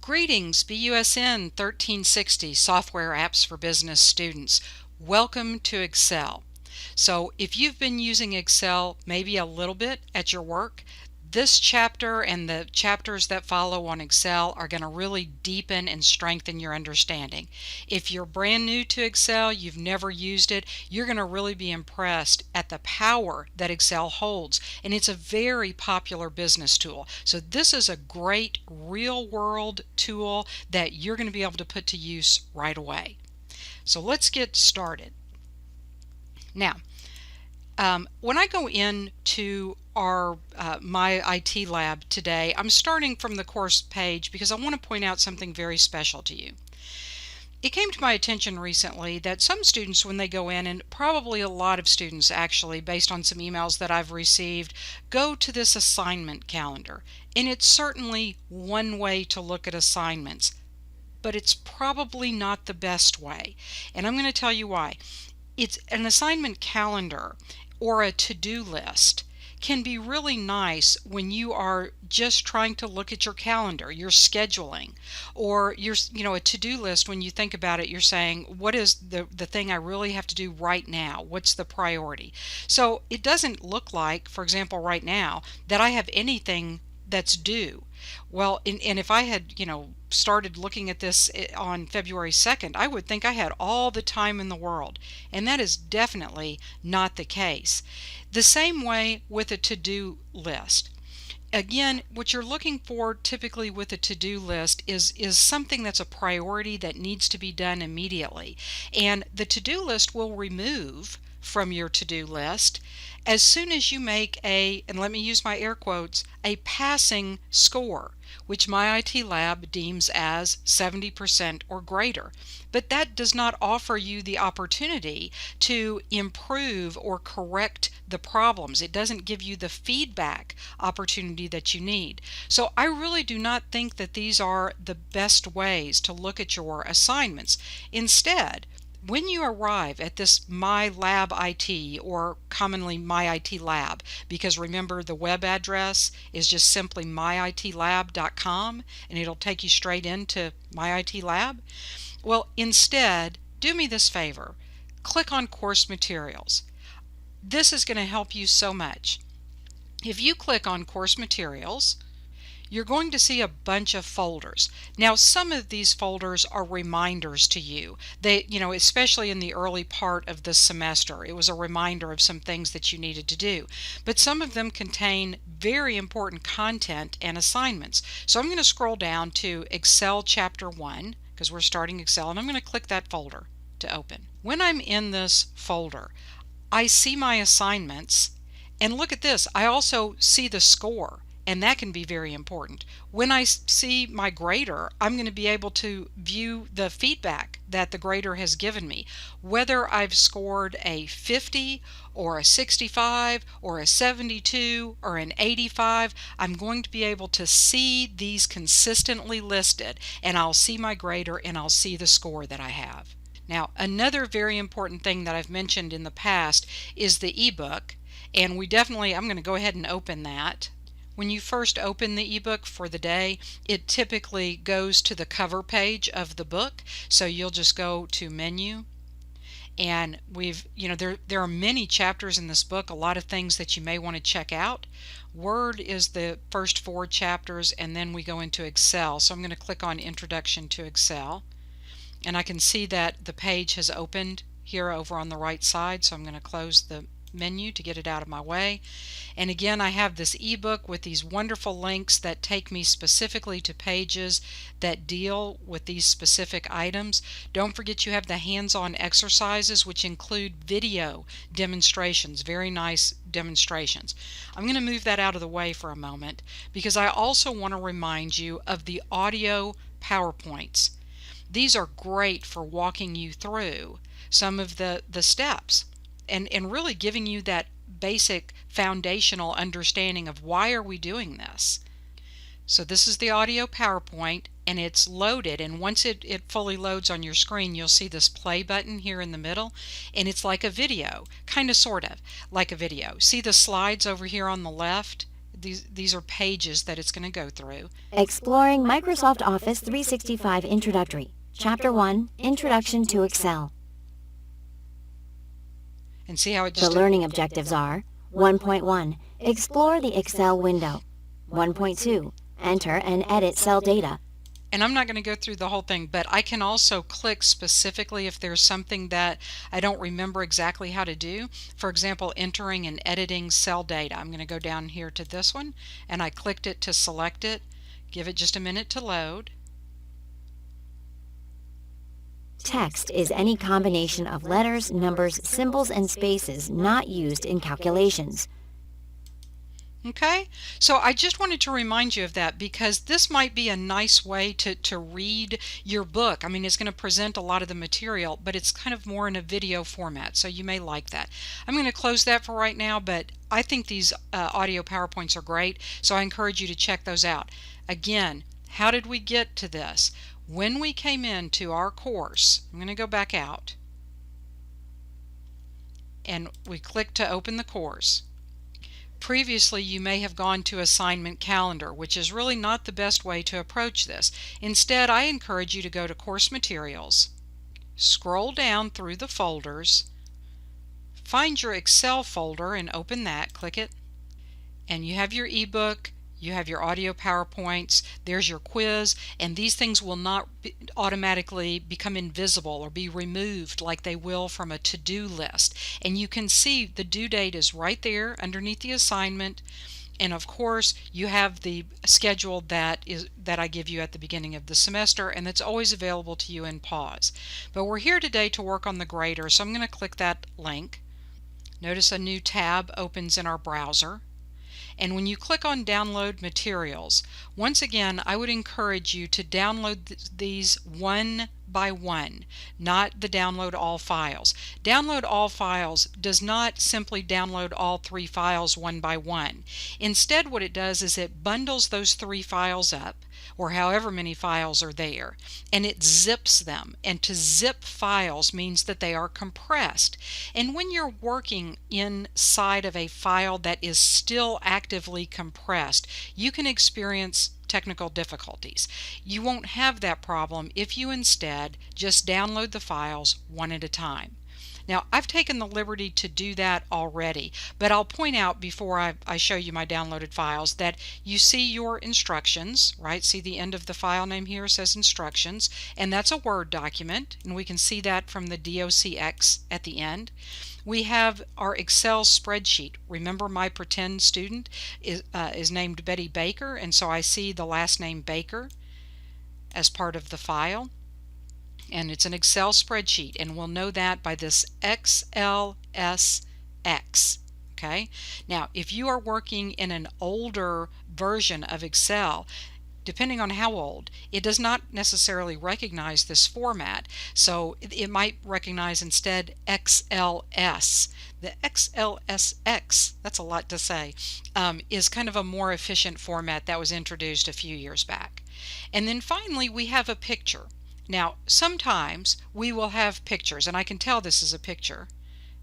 Greetings, BUSN 1360 Software Apps for Business Students. Welcome to Excel. So if you've been using Excel maybe a little bit at your work, this chapter and the chapters that follow on Excel are going to really deepen and strengthen your understanding. If you're brand new to Excel, you've never used it, you're going to really be impressed at the power that Excel holds. And it's a very popular business tool. So this is a great real-world tool that you're going to be able to put to use right away. So let's get started. Now, when I go into our My IT lab today, I'm starting from the course page because I want to point out something very special to you. It came to my attention recently that some students, when they go in, and probably a lot of students actually, based on some emails that I've received, go to this assignment calendar. And it's certainly one way to look at assignments, but it's probably not the best way. And I'm going to tell you why. It's an assignment calendar or a to-do list can be really nice when you are just trying to look at your calendar, you're scheduling, or a to-do list. When you think about it, you're saying, what is the thing I really have to do right now? What's the priority? So it doesn't look like, for example, right now, that I have anything that's due. Well, and if I had, started looking at this on February 2nd, I would think I had all the time in the world. And that is definitely not the case. The same way with a to-do list. Again, what you're looking for typically with a to-do list is something that's a priority that needs to be done immediately. And the to-do list will remove from your to-do list as soon as you make and let me use my air quotes, a passing score, which my IT lab deems as 70% or greater. But that does not offer you the opportunity to improve or correct the problems. It doesn't give you the feedback opportunity that you need. So I really do not think that these are the best ways to look at your assignments. Instead, when you arrive at this My Lab IT, or commonly My IT Lab, because remember the web address is just simply myitlab.com and it'll take you straight into My IT Lab. Well, instead, do me this favor. Click on Course Materials. This is going to help you so much. If you click on Course Materials, you're going to see a bunch of folders. Now, some of these folders are reminders to you. They, especially in the early part of the semester, it was a reminder of some things that you needed to do. But some of them contain very important content and assignments. So I'm going to scroll down to Excel Chapter 1, because we're starting Excel, and I'm going to click that folder to open. When I'm in this folder, I see my assignments, and look at this, I also see the score. And that can be very important. When I see my grader, I'm going to be able to view the feedback that the grader has given me. Whether I've scored a 50 or a 65 or a 72 or an 85, I'm going to be able to see these consistently listed, and I'll see my grader and I'll see the score that I have. Now, another very important thing that I've mentioned in the past is the ebook, and I'm going to go ahead and open that. When you first open the ebook for the day, it typically goes to the cover page of the book. So you'll just go to Menu, and there are many chapters in this book, a lot of things that you may want to check out. Word is the first 4 chapters, and then we go into Excel. So I'm going to click on Introduction to Excel, and I can see that the page has opened here over on the right side. So I'm going to close the menu to get it out of my way. And again, I have this ebook with these wonderful links that take me specifically to pages that deal with these specific items. Don't forget you have the hands-on exercises, which include video demonstrations, very nice demonstrations. I'm going to move that out of the way for a moment because I also want to remind you of the audio PowerPoints. These are great for walking you through some of the steps and really giving you that basic foundational understanding of why are we doing this. So this is the audio PowerPoint, and it's loaded, and once it fully loads on your screen, you'll see this play button here in the middle, and it's like a video, kind of sort of like a video. See the slides over here on the left? these are pages that it's going to go through. Exploring Microsoft Office 365 Introductory. Chapter 1, Introduction to Excel. And see how it The just... learning objectives are 1.1. Explore the Excel window. 1.2. Enter and edit cell data. And I'm not going to go through the whole thing, but I can also click specifically if there's something that I don't remember exactly how to do. For example, entering and editing cell data. I'm going to go down here to this one, and I clicked it to select it. Give it just a minute to load. Text is any combination of letters, numbers, symbols, and spaces not used in calculations. Okay, so I just wanted to remind you of that because this might be a nice way to read your book. I mean, it's going to present a lot of the material, but it's kind of more in a video format, so you may like that. I'm going to close that for right now, but I think these audio PowerPoints are great, so I encourage you to check those out. Again, how did we get to this? When we came into our course, I'm going to go back out, and we click to open the course. Previously, you may have gone to Assignment Calendar, which is really not the best way to approach this. Instead, I encourage you to go to Course Materials, scroll down through the folders, find your Excel folder and open that, click it, and you have your ebook, you have your audio PowerPoints, there's your quiz, and these things will not automatically become invisible or be removed like they will from a to-do list. And you can see the due date is right there underneath the assignment, and of course you have the schedule that I give you at the beginning of the semester, and that's always available to you in pause. But we're here today to work on the grader, so I'm going to click that link. Notice a new tab opens in our browser. And when you click on Download Materials, once again, I would encourage you to download these one by one, not the download all files. Download all files does not simply download all 3 files one by one. Instead, what it does is it bundles those 3 files up, or however many files are there, and it zips them. And to zip files means that they are compressed. And when you're working inside of a file that is still actively compressed, you can experience technical difficulties. You won't have that problem if you instead just download the files one at a time. Now, I've taken the liberty to do that already, but I'll point out before I show you my downloaded files that you see your instructions, right? See the end of the file name here says instructions, and that's a Word document, and we can see that from the DOCX at the end. We have our Excel spreadsheet. Remember, my pretend student is named Betty Baker, and so I see the last name Baker as part of the file. And it's an Excel spreadsheet, and we'll know that by this XLSX. Okay? Now, if you are working in an older version of Excel, depending on how old, it does not necessarily recognize this format, so it might recognize instead XLS. The XLSX, that's a lot to say, is kind of a more efficient format that was introduced a few years back. And then finally, we have a picture. Now, sometimes we will have pictures, and I can tell this is a picture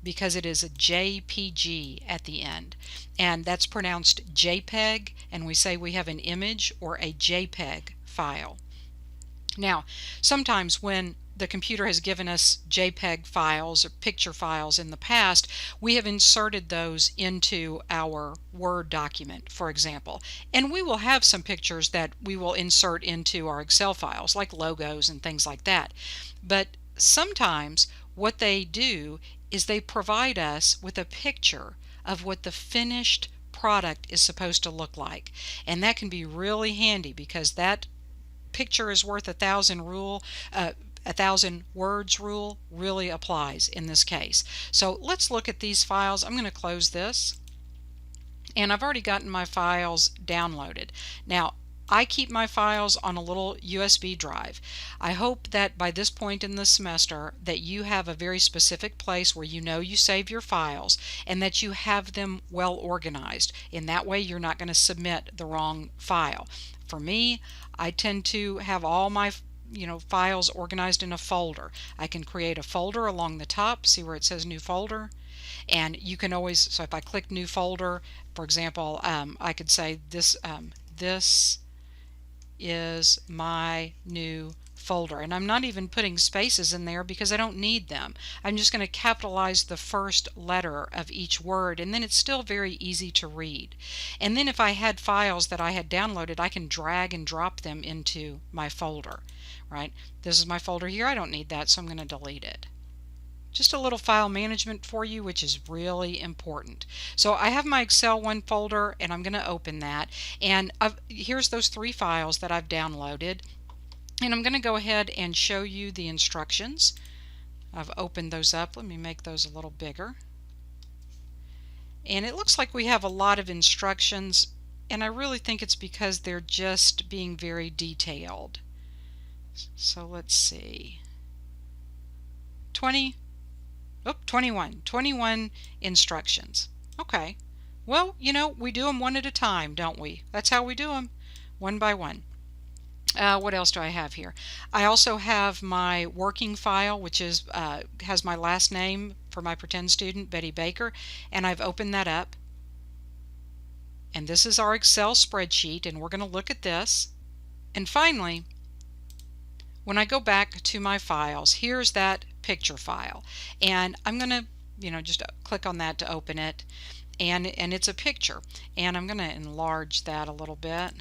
because it is a JPG at the end, and that's pronounced JPEG, and we say we have an image or a JPEG file. Now, sometimes when the computer has given us JPEG files or picture files in the past, we have inserted those into our Word document, for example. And we will have some pictures that we will insert into our Excel files, like logos and things like that. But sometimes what they do is they provide us with a picture of what the finished product is supposed to look like. And that can be really handy because that picture is worth 1,000 words rule really applies in this case. So let's look at these files. I'm going to close this, and I've already gotten my files downloaded. Now, I keep my files on a little USB drive. I hope that by this point in the semester that you have a very specific place where you know you save your files and that you have them well organized. In that way, you're not going to submit the wrong file. For me, I tend to have all my files organized in a folder. I can create a folder along the top, see where it says new folder, And you can always, so if I click new folder, for example, I could say this this is my new folder, and I'm not even putting spaces in there because I don't need them. I'm just going to capitalize the first letter of each word, and then it's still very easy to read. And then if I had files that I had downloaded, I can drag and drop them into my folder, right? This is my folder here. I don't need that, so I'm going to delete it. Just a little file management for you, which is really important. So I have my Excel 1 folder, and I'm going to open that. And here's those 3 files that I've downloaded. And I'm going to go ahead and show you the instructions. I've opened those up. Let me make those a little bigger. And it looks like we have a lot of instructions, and I really think it's because they're just being very detailed. So let's see. 21 instructions. Okay, well, we do them one at a time, don't we? That's how we do them, one by one. What else do I have here? I also have my working file, which is has my last name for my pretend student, Betty Baker, and I've opened that up. And this is our Excel spreadsheet, and we're going to look at this. And finally, when I go back to my files, here's that picture file, and I'm going to just click on that to open it, and it's a picture, and I'm going to enlarge that a little bit,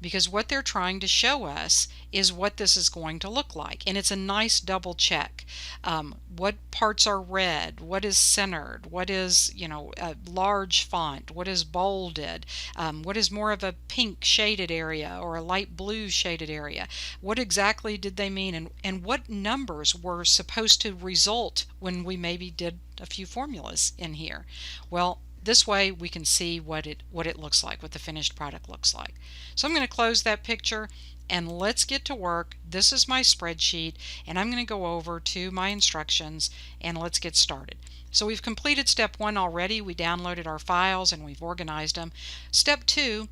because what they're trying to show us is what this is going to look like. And it's a nice double check. What parts are red? What is centered? What is, a large font? What is bolded? What is more of a pink shaded area or a light blue shaded area? What exactly did they mean? And what numbers were supposed to result when we maybe did a few formulas in here? Well, this way we can see what it looks like, what the finished product looks like. So I'm going to close that picture, and let's get to work. This is my spreadsheet, and I'm going to go over to my instructions, and let's get started. So we've completed step 1 already. We downloaded our files and we've organized them. Step 2,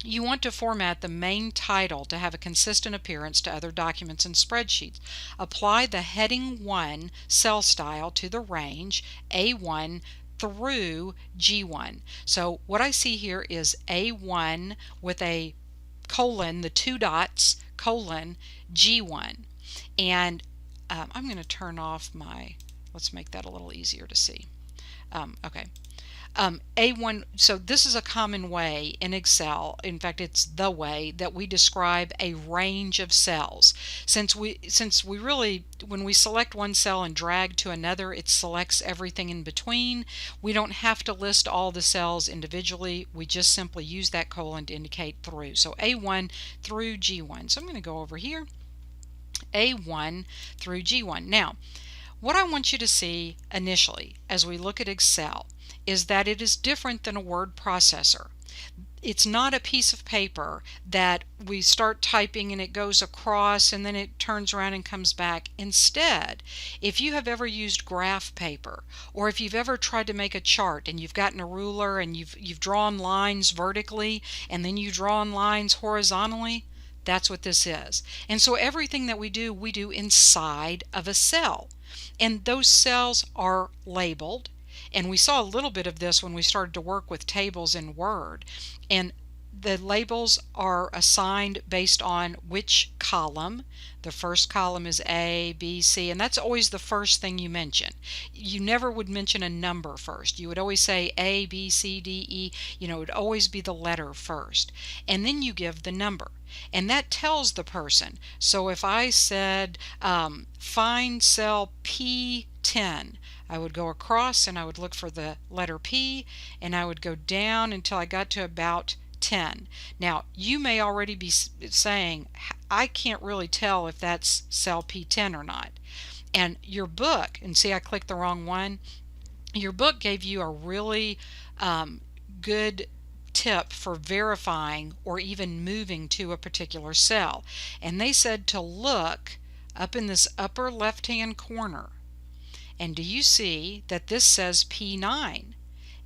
you want to format the main title to have a consistent appearance to other documents and spreadsheets. Apply the heading 1 cell style to the range A1 through G1. So what I see here is A1 with a colon, the 2 dots, colon, G1. And I'm going to turn off let's make that a little easier to see. Okay. A1, so this is a common way in Excel, in fact it's the way that we describe a range of cells. Since we really, when we select one cell and drag to another, it selects everything in between. We don't have to list all the cells individually, we just simply use that colon to indicate through. So A1 through G1. So I'm going to go over here, A1 through G1. Now, what I want you to see initially as we look at Excel is that it is different than a word processor. It's not a piece of paper that we start typing and it goes across and then it turns around and comes back. Instead, if you have ever used graph paper, or if you've ever tried to make a chart and you've gotten a ruler and you've drawn lines vertically and then you draw lines horizontally, that's what this is. And so everything that we do inside of a cell. And those cells are labeled. And we saw a little bit of this when we started to work with tables in Word. And the labels are assigned based on which column. The first column is A, B, C, and that's always the first thing you mention. You never would mention a number first. You would always say A, B, C, D, E. It would always be the letter first. And then you give the number. And that tells the person. So if I said find cell P10, I would go across and I would look for the letter P, and I would go down until I got to about 10. Now, you may already be saying, I can't really tell if that's cell P10 or not. And your book, and see I clicked the wrong one, your book gave you a really good tip for verifying or even moving to a particular cell. And they said to look up in this upper left-hand corner. And do you see that this says P9?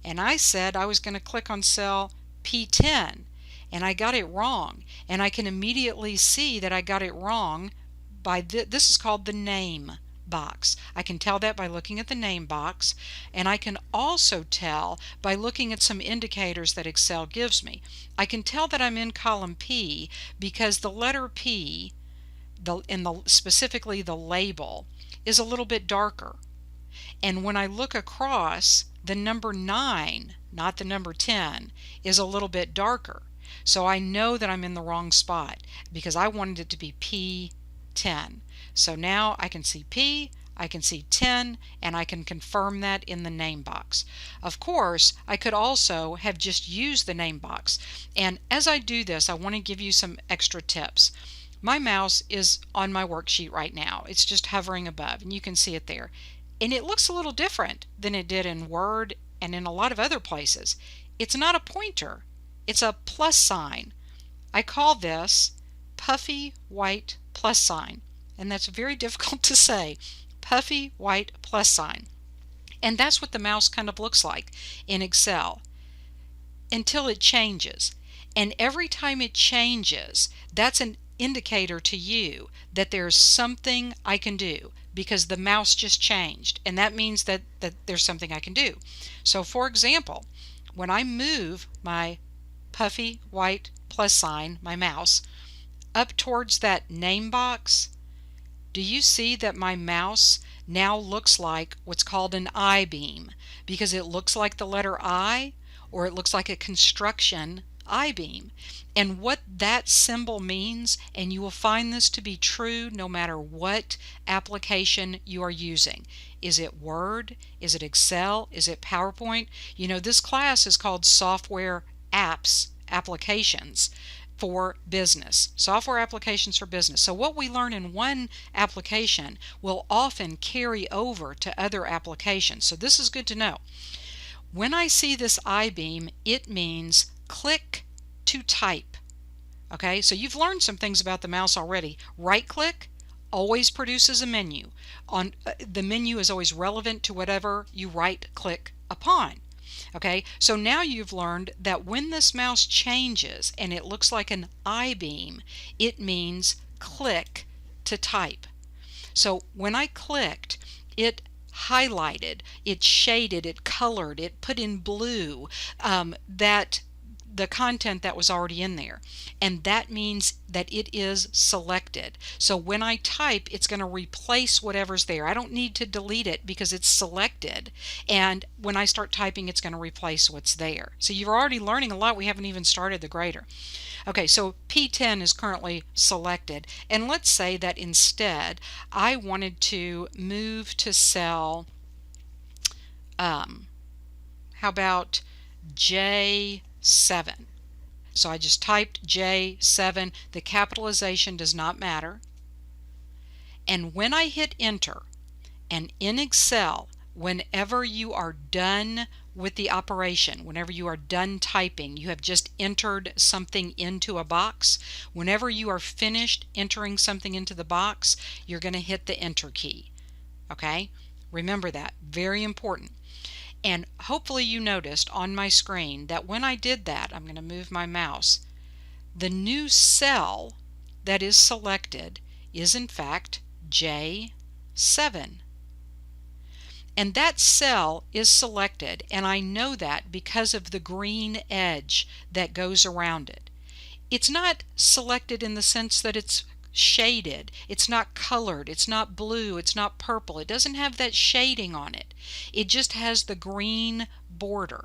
And I said I was going to click on cell P10, and I got it wrong. And I can immediately see that I got it wrong by this is called the name box. I can tell that by looking at the name box, and I can also tell by looking at some indicators that Excel gives me. I can tell that I'm in column P because the letter P, specifically the label, is a little bit darker. And when I look across, the number 9, not the number 10, is a little bit darker. So I know that I'm in the wrong spot because I wanted it to be P10. So now I can see P, I can see 10, and I can confirm that in the name box. Of course, I could also have just used the name box. And as I do this, I want to give you some extra tips. My mouse is on my worksheet right now. It's just hovering above, and you can see it there. And it looks a little different than it did in Word and in a lot of other places. It's not a pointer, it's a plus sign. I call this puffy white plus sign, and that's very difficult to say. Puffy white plus sign. And that's what the mouse kind of looks like in Excel until it changes. And every time it changes, that's an indicator to you that there's something I can do, because the mouse just changed, and that means that there's something I can do. So for example, when I move my puffy white plus sign, my mouse, up towards that name box, do you see that my mouse now looks like what's called an I-beam, because it looks like the letter I, or it looks like a construction I-beam. And what that symbol means, and you will find this to be true no matter what application you are using. Is it Word? Is it Excel? Is it PowerPoint? You know, this class is called Software Apps, Applications for Business. Software applications for business. So what we learn in one application will often carry over to other applications. So this is good to know. When I see this I-beam, it means click to type. Okay, so you've learned some things about the mouse already. Right click always produces a menu. The menu is always relevant to whatever you right click upon. Okay, so now you've learned that when this mouse changes and it looks like an I-beam, it means click to type. So when I clicked, it highlighted, it shaded, it colored, it put in blue the content that was already in there, and that means that it is selected. So when I type, it's going to replace whatever's there. I don't need to delete it because it's selected, and when I start typing, it's going to replace what's there. So you're already learning a lot. We haven't even started the grader. Okay, so P10 is currently selected, and let's say that instead I wanted to move to cell, how about J7? So I just typed J7. The capitalization does not matter. And when I hit enter, and in Excel, whenever you are done with the operation, whenever you are done typing, you have just entered something into a box. Whenever you are finished entering something into the box, you're going to hit the enter key. Okay? Remember that. Very important. And hopefully you noticed on my screen that when I did that, I'm going to move my mouse, the new cell that is selected is in fact J7. And that cell is selected, and I know that because of the green edge that goes around it. It's not selected in the sense that it's shaded, it's not colored, it's not blue, it's not purple. It doesn't have that shading on it. It just has the green border.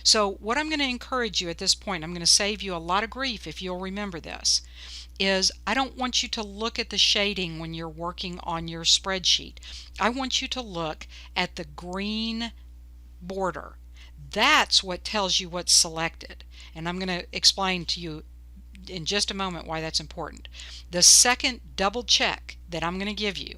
So what I'm going to encourage you at this point, I'm going to save you a lot of grief if you'll remember this, is I don't want you to look at the shading when you're working on your spreadsheet. I want you to look at the green border. That's what tells you what's selected. And I'm going to explain to you in just a moment why that's important. The second double check that I'm going to give you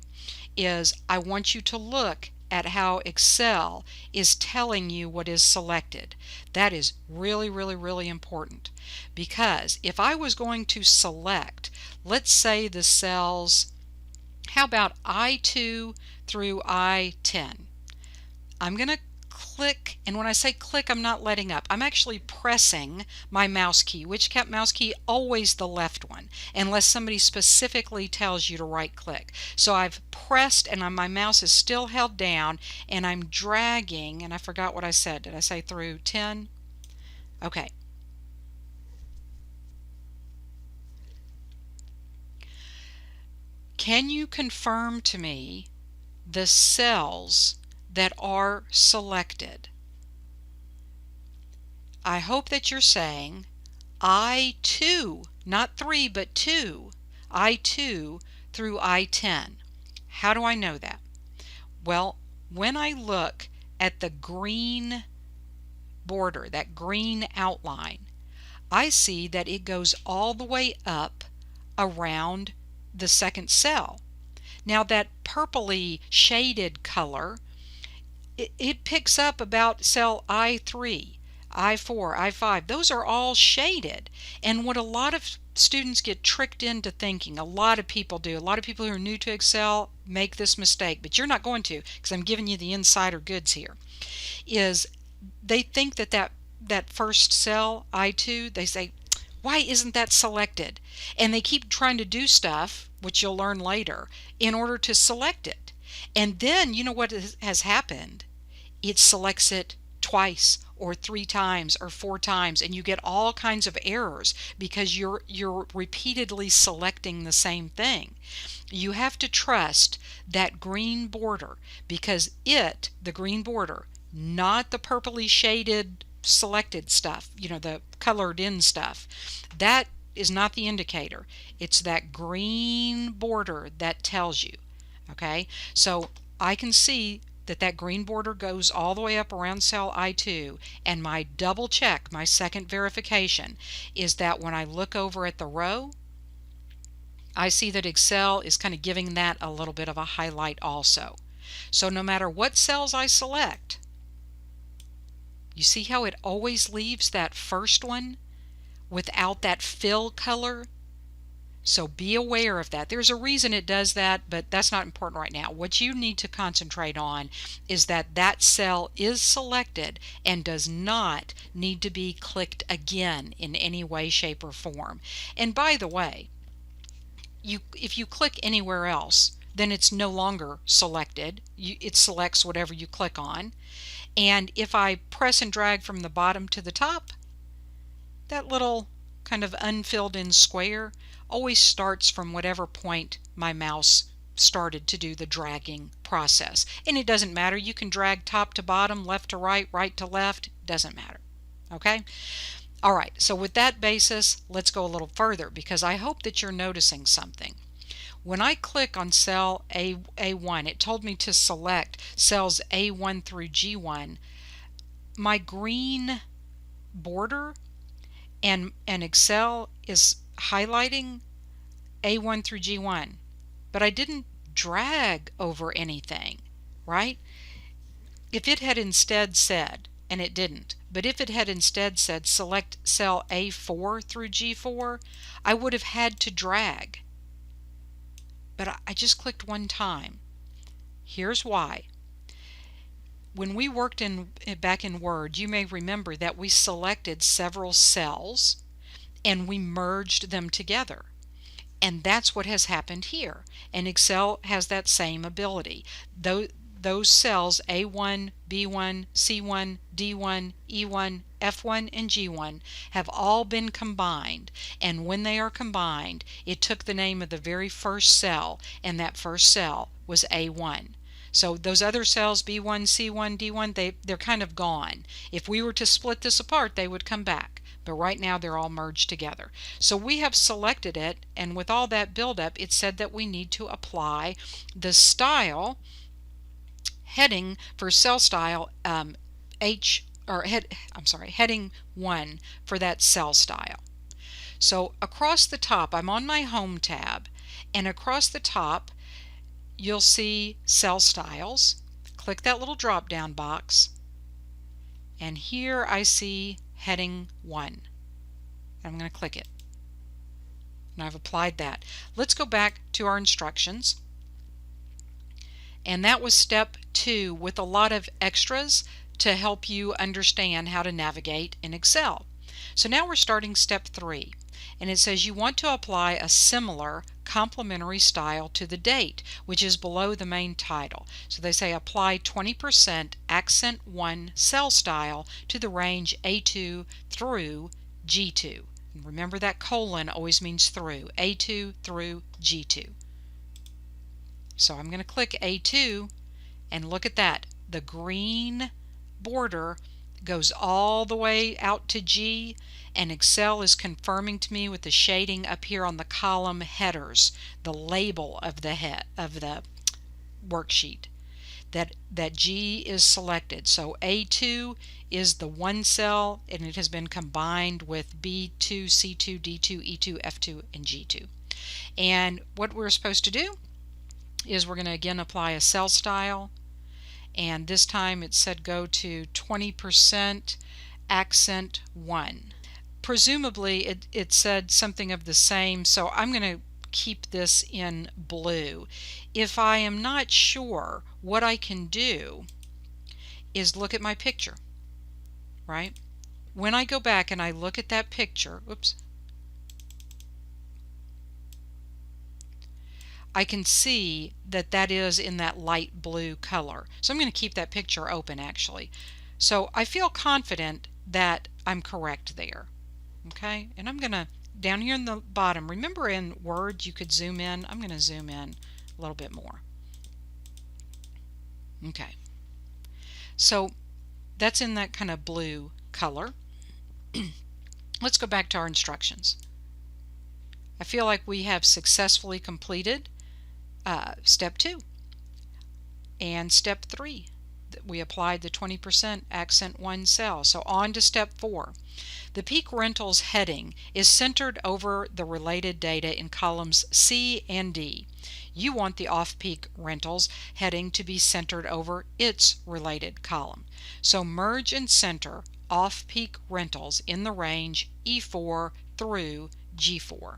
is I want you to look at how Excel is telling you what is selected. That is really, really, really important, because if I was going to select, let's say the cells, how about I2 through I10? I'm going to click, and when I say click, I'm not letting up. I'm actually pressing my mouse key. Which mouse key? Always the left one, unless somebody specifically tells you to right click. So I've pressed and my mouse is still held down, and I'm dragging, and I forgot what I said. Did I say through 10? Okay. Can you confirm to me the cells that are selected? I hope that you're saying I2, not 3, but 2, I2 through I10. How do I know that? Well, when I look at the green border, that green outline, I see that it goes all the way up around the second cell. Now that purpley shaded color, it picks up about cell I3, I4, I5. Those are all shaded. And what a lot of students get tricked into thinking, a lot of people do, a lot of people who are new to Excel make this mistake, but you're not going to, because I'm giving you the insider goods here, is they think that first cell, I2, they say, why isn't that selected? And they keep trying to do stuff, which you'll learn later, in order to select it. And then, you know what has happened? It selects it twice or 3 times or 4 times, and you get all kinds of errors because you're repeatedly selecting the same thing. You have to trust that green border, because the green border, not the purpley shaded selected stuff, the colored in stuff, that is not the indicator. It's that green border that tells you. Okay, so I can see that green border goes all the way up around cell I2, and my double check, my second verification, is that when I look over at the row, I see that Excel is kind of giving that a little bit of a highlight also. So no matter what cells I select, you see how it always leaves that first one without that fill color? So be aware of that. There's a reason it does that, but that's not important right now. What you need to concentrate on is that cell is selected and does not need to be clicked again in any way, shape, or form. And by the way, if you click anywhere else, then it's no longer selected. It selects whatever you click on. And if I press and drag from the bottom to the top, that little kind of unfilled in square always starts from whatever point my mouse started to do the dragging process. And it doesn't matter. You can drag top to bottom, left to right, right to left. Doesn't matter. Okay? All right. So with that basis, let's go a little further, because I hope that you're noticing something. When I click on cell A1, it told me to select cells A1 through G1. My green border and Excel is highlighting A1 through G1, but I didn't drag over anything, right? If it had instead said, and it didn't, but if it had instead said select cell A4 through G4, I would have had to drag. But I just clicked one time. Here's why. When we worked back in Word, you may remember that we selected several cells and we merged them together. And that's what has happened here. And Excel has that same ability. Those cells A1, B1, C1, D1, E1, F1, and G1 have all been combined. And when they are combined, it took the name of the very first cell, and that first cell was A1. So those other cells, B1, C1, D1, they're kind of gone. If we were to split this apart, they would come back. But right now they're all merged together. So we have selected it, and with all that buildup, it said that we need to apply the style heading for cell style heading 1 for that cell style. So across the top, I'm on my Home tab, and across the top you'll see cell styles. Click that little drop down box, and here I see heading 1. I'm going to click it, and I've applied that. Let's go back to our instructions, and that was step 2 with a lot of extras to help you understand how to navigate in Excel. So now we're starting step 3, and it says you want to apply a similar complementary style to the date, which is below the main title. So they say apply 20% accent 1 cell style to the range A2 through G2. And remember that colon always means through, A2 through G2. So I'm going to click A2, and look at that. The green border goes all the way out to G, and Excel is confirming to me with the shading up here on the column headers, the label of the worksheet, that G is selected. So A2 is the one cell, and it has been combined with B2, C2, D2, E2, F2, and G2. And what we're supposed to do is we're going to again apply a cell style, and this time it said go to 20% accent 1. Presumably it said something of the same, so I'm going to keep this in blue. If I am not sure, what I can do is look at my picture, right? When I go back and I look at that picture, oops, I can see that that is in that light blue color. So I'm going to keep that picture open actually. So I feel confident that I'm correct there. Okay, and I'm going to, down here in the bottom, remember in Word you could zoom in? I'm going to zoom in a little bit more. Okay, so that's in that kind of blue color. Let's go back to our instructions. I feel like we have successfully completed step 2 and step 3. We applied the 20% accent 1 cell. So on to step 4. The peak rentals heading is centered over the related data in columns C and D. You want the off-peak rentals heading to be centered over its related column. So merge and center off-peak rentals in the range E4 through G4.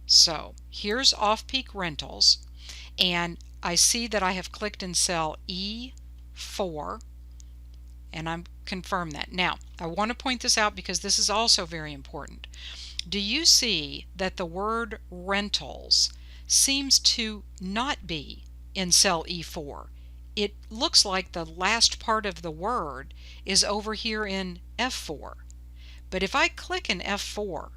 So here's off-peak rentals, and I see that I have clicked in cell E4, and I'm confirm that. Now I want to point this out because this is also very important. Do you see that the word rentals seems to not be in cell E4? It looks like the last part of the word is over here in F4. But if I click in F4,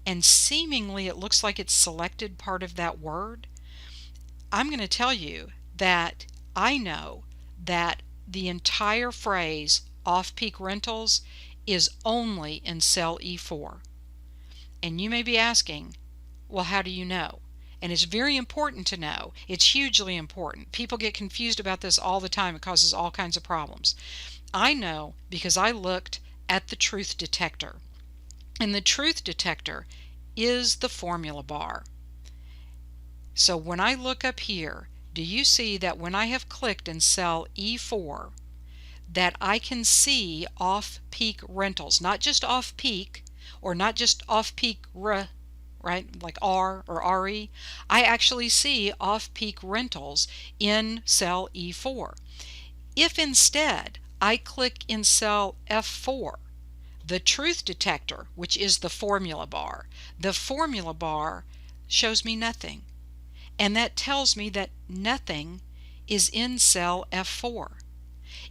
and seemingly it looks like it's selected part of that word, I'm going to tell you that I know that the entire phrase off-peak rentals is only in cell E4. And you may be asking, well, how do you know? And it's very important to know. It's hugely important. People get confused about this all the time. It causes all kinds of problems. I know because I looked at the truth detector. And the truth detector is the formula bar. So when I look up here, do you see that when I have clicked in cell E4, that I can see off-peak rentals, not just off-peak, or not just off-peak right, like R or RE. I actually see off-peak rentals in cell E4. If instead I click in cell F4, the truth detector, which is the formula bar shows me nothing. And that tells me that nothing is in cell F4.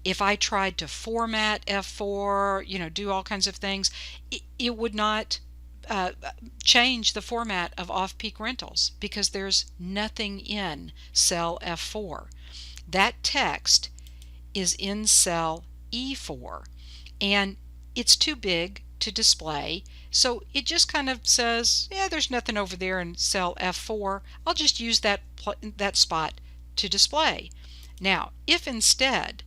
If I tried to format F4, do all kinds of things, it would not change the format of off-peak rentals because there's nothing in cell F4. That text is in cell E4, and it's too big to display, so it just kind of says, yeah, there's nothing over there in cell F4. I'll just use that spot to display. Now, if instead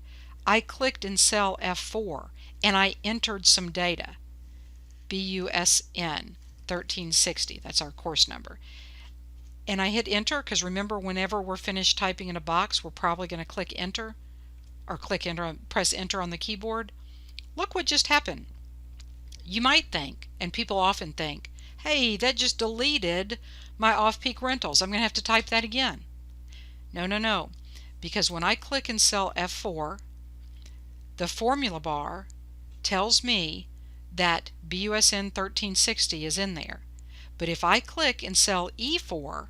I clicked in cell F4 and I entered some data, BUSN1360, that's our course number, and I hit enter, because remember, whenever we're finished typing in a box, we're probably going to click enter, or press enter on the keyboard. Look what just happened. You might think, and people often think, hey, that just deleted my off-peak rentals. I'm going to have to type that again. No, because when I click in cell F4, the formula bar tells me that BUSN 1360 is in there. But if I click in cell E4,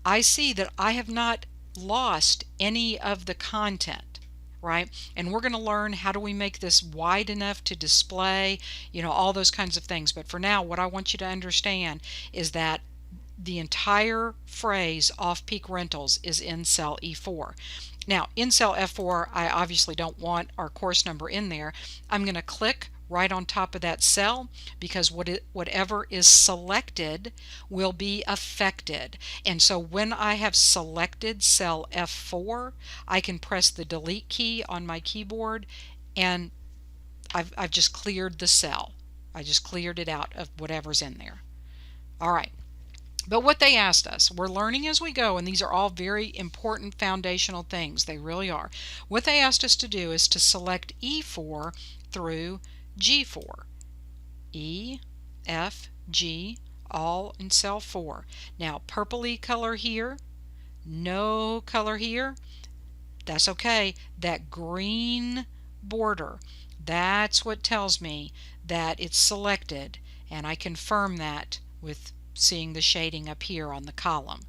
I see that I have not lost any of the content, right? And we're going to learn how do we make this wide enough to display, all those kinds of things. But for now, what I want you to understand is that the entire phrase off-peak rentals is in cell E4. Now, in cell F4, I obviously don't want our course number in there. I'm going to click right on top of that cell because whatever is selected will be affected. And so when I have selected cell F4, I can press the delete key on my keyboard and I've just cleared the cell. I just cleared it out of whatever's in there. All right. But what they asked us, we're learning as we go, and these are all very important foundational things. They really are. What they asked us to do is to select E4 through G4. E, F, G, all in cell 4. Now, purpley color here, no color here. That's okay. That green border, that's what tells me that it's selected, and I confirm that with seeing the shading up here on the column.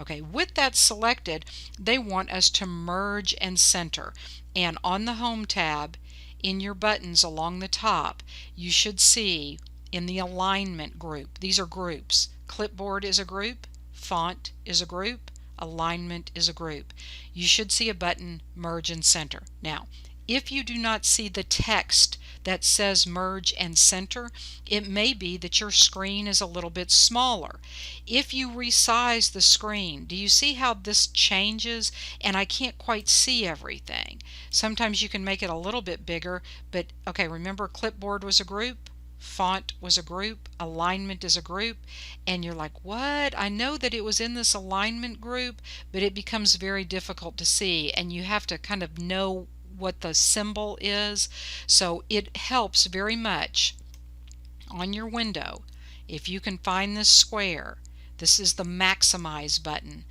Okay, with that selected, they want us to merge and center. And on the Home tab, in your buttons along the top, you should see in the alignment group, these are groups. Clipboard is a group, font is a group, alignment is a group. You should see a button, merge and center. Now, if you do not see the text that says merge and center, it may be that your screen is a little bit smaller. If you resize the screen, do you see how this changes? And I can't quite see everything. Sometimes you can make it a little bit bigger, but okay, remember clipboard was a group, font was a group, alignment is a group, and you're like, what? I know that it was in this alignment group, but it becomes very difficult to see, and you have to kind of know what the symbol is. So it helps very much on your window if you can find this square. This is the maximize button,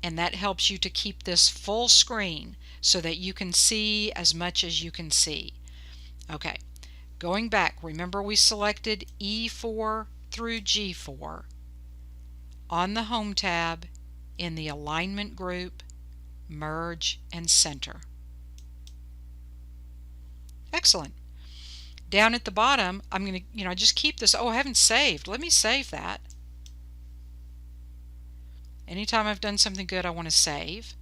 and that helps you to keep this full screen so that you can see as much as you can see. Okay, going back, remember we selected E4 through G4 on the Home tab in the alignment group, merge and center. Excellent. Down at the bottom, I'm going to, just keep this. Oh, I haven't saved. Let me save that. Anytime I've done something good, I want to save.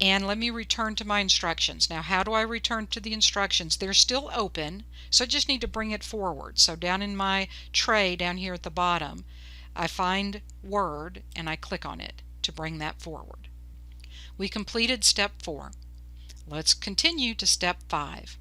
And let me return to my instructions. Now, how do I return to the instructions? They're still open, so I just need to bring it forward. So down in my tray, down here at the bottom, I find Word, and I click on it to bring that forward. We completed step 4. Let's continue to step 5.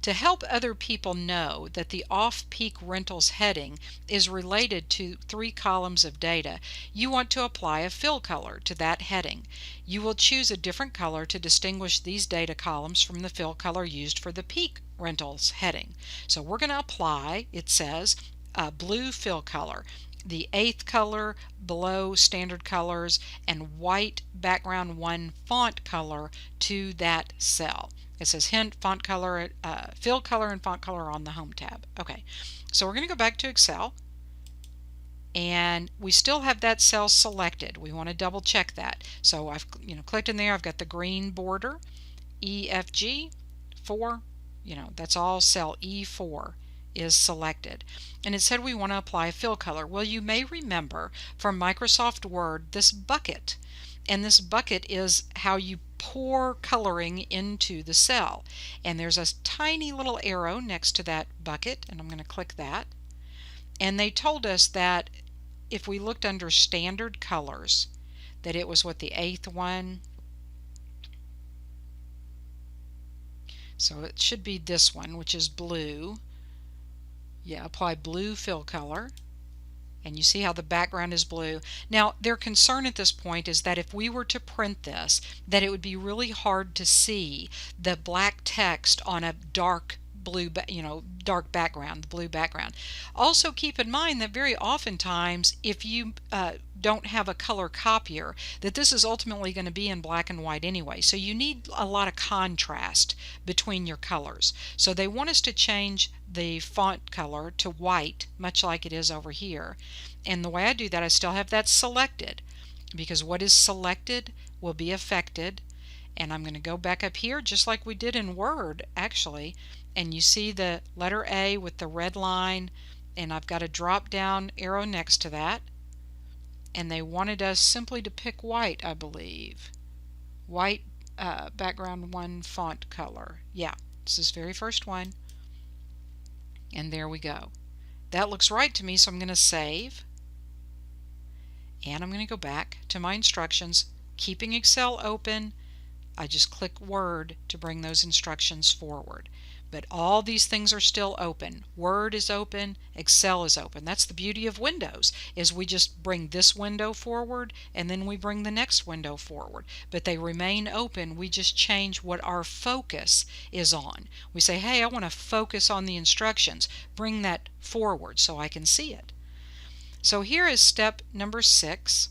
To help other people know that the off-peak rentals heading is related to 3 columns of data, you want to apply a fill color to that heading. You will choose a different color to distinguish these data columns from the fill color used for the peak rentals heading. So we're going to apply, it says, a blue fill color. The 8th color below standard colors and white background 1 font color to that cell. It says hint, font color, fill color and font color on the Home tab. Okay, so we're going to go back to Excel, and we still have that cell selected. We want to double check that. So I've clicked in there. I've got the green border, EFG 4. That's all cell E4 is selected. And it said we want to apply a fill color. Well, you may remember from Microsoft Word this bucket. And this bucket is how you pour coloring into the cell. And there's a tiny little arrow next to that bucket, and I'm going to click that. And they told us that if we looked under standard colors, that it was the 8th one. So it should be this one, which is blue. Yeah, apply blue fill color. And you see how the background is blue. Now, their concern at this point is that if we were to print this, that it would be really hard to see the black text on a dark blue, dark background, the blue background. Also keep in mind that very oftentimes if you don't have a color copier, that this is ultimately going to be in black and white anyway. So you need a lot of contrast between your colors. So they want us to change the font color to white, much like it is over here. And the way I do that, I still have that selected, because what is selected will be affected. And I'm going to go back up here just like we did in Word actually, and you see the letter A with the red line, and I've got a drop down arrow next to that, and they wanted us simply to pick white, I believe. White background 1 font color. Yeah, this is very first one, and there we go. That looks right to me, so I'm going to save, and I'm going to go back to my instructions. Keeping Excel open, I just click Word to bring those instructions forward. But all these things are still open. Word is open, Excel is open. That's the beauty of Windows, is we just bring this window forward and then we bring the next window forward. But they remain open. We just change what our focus is on. We say, hey, I want to focus on the instructions. Bring that forward so I can see it. So here is step number 6.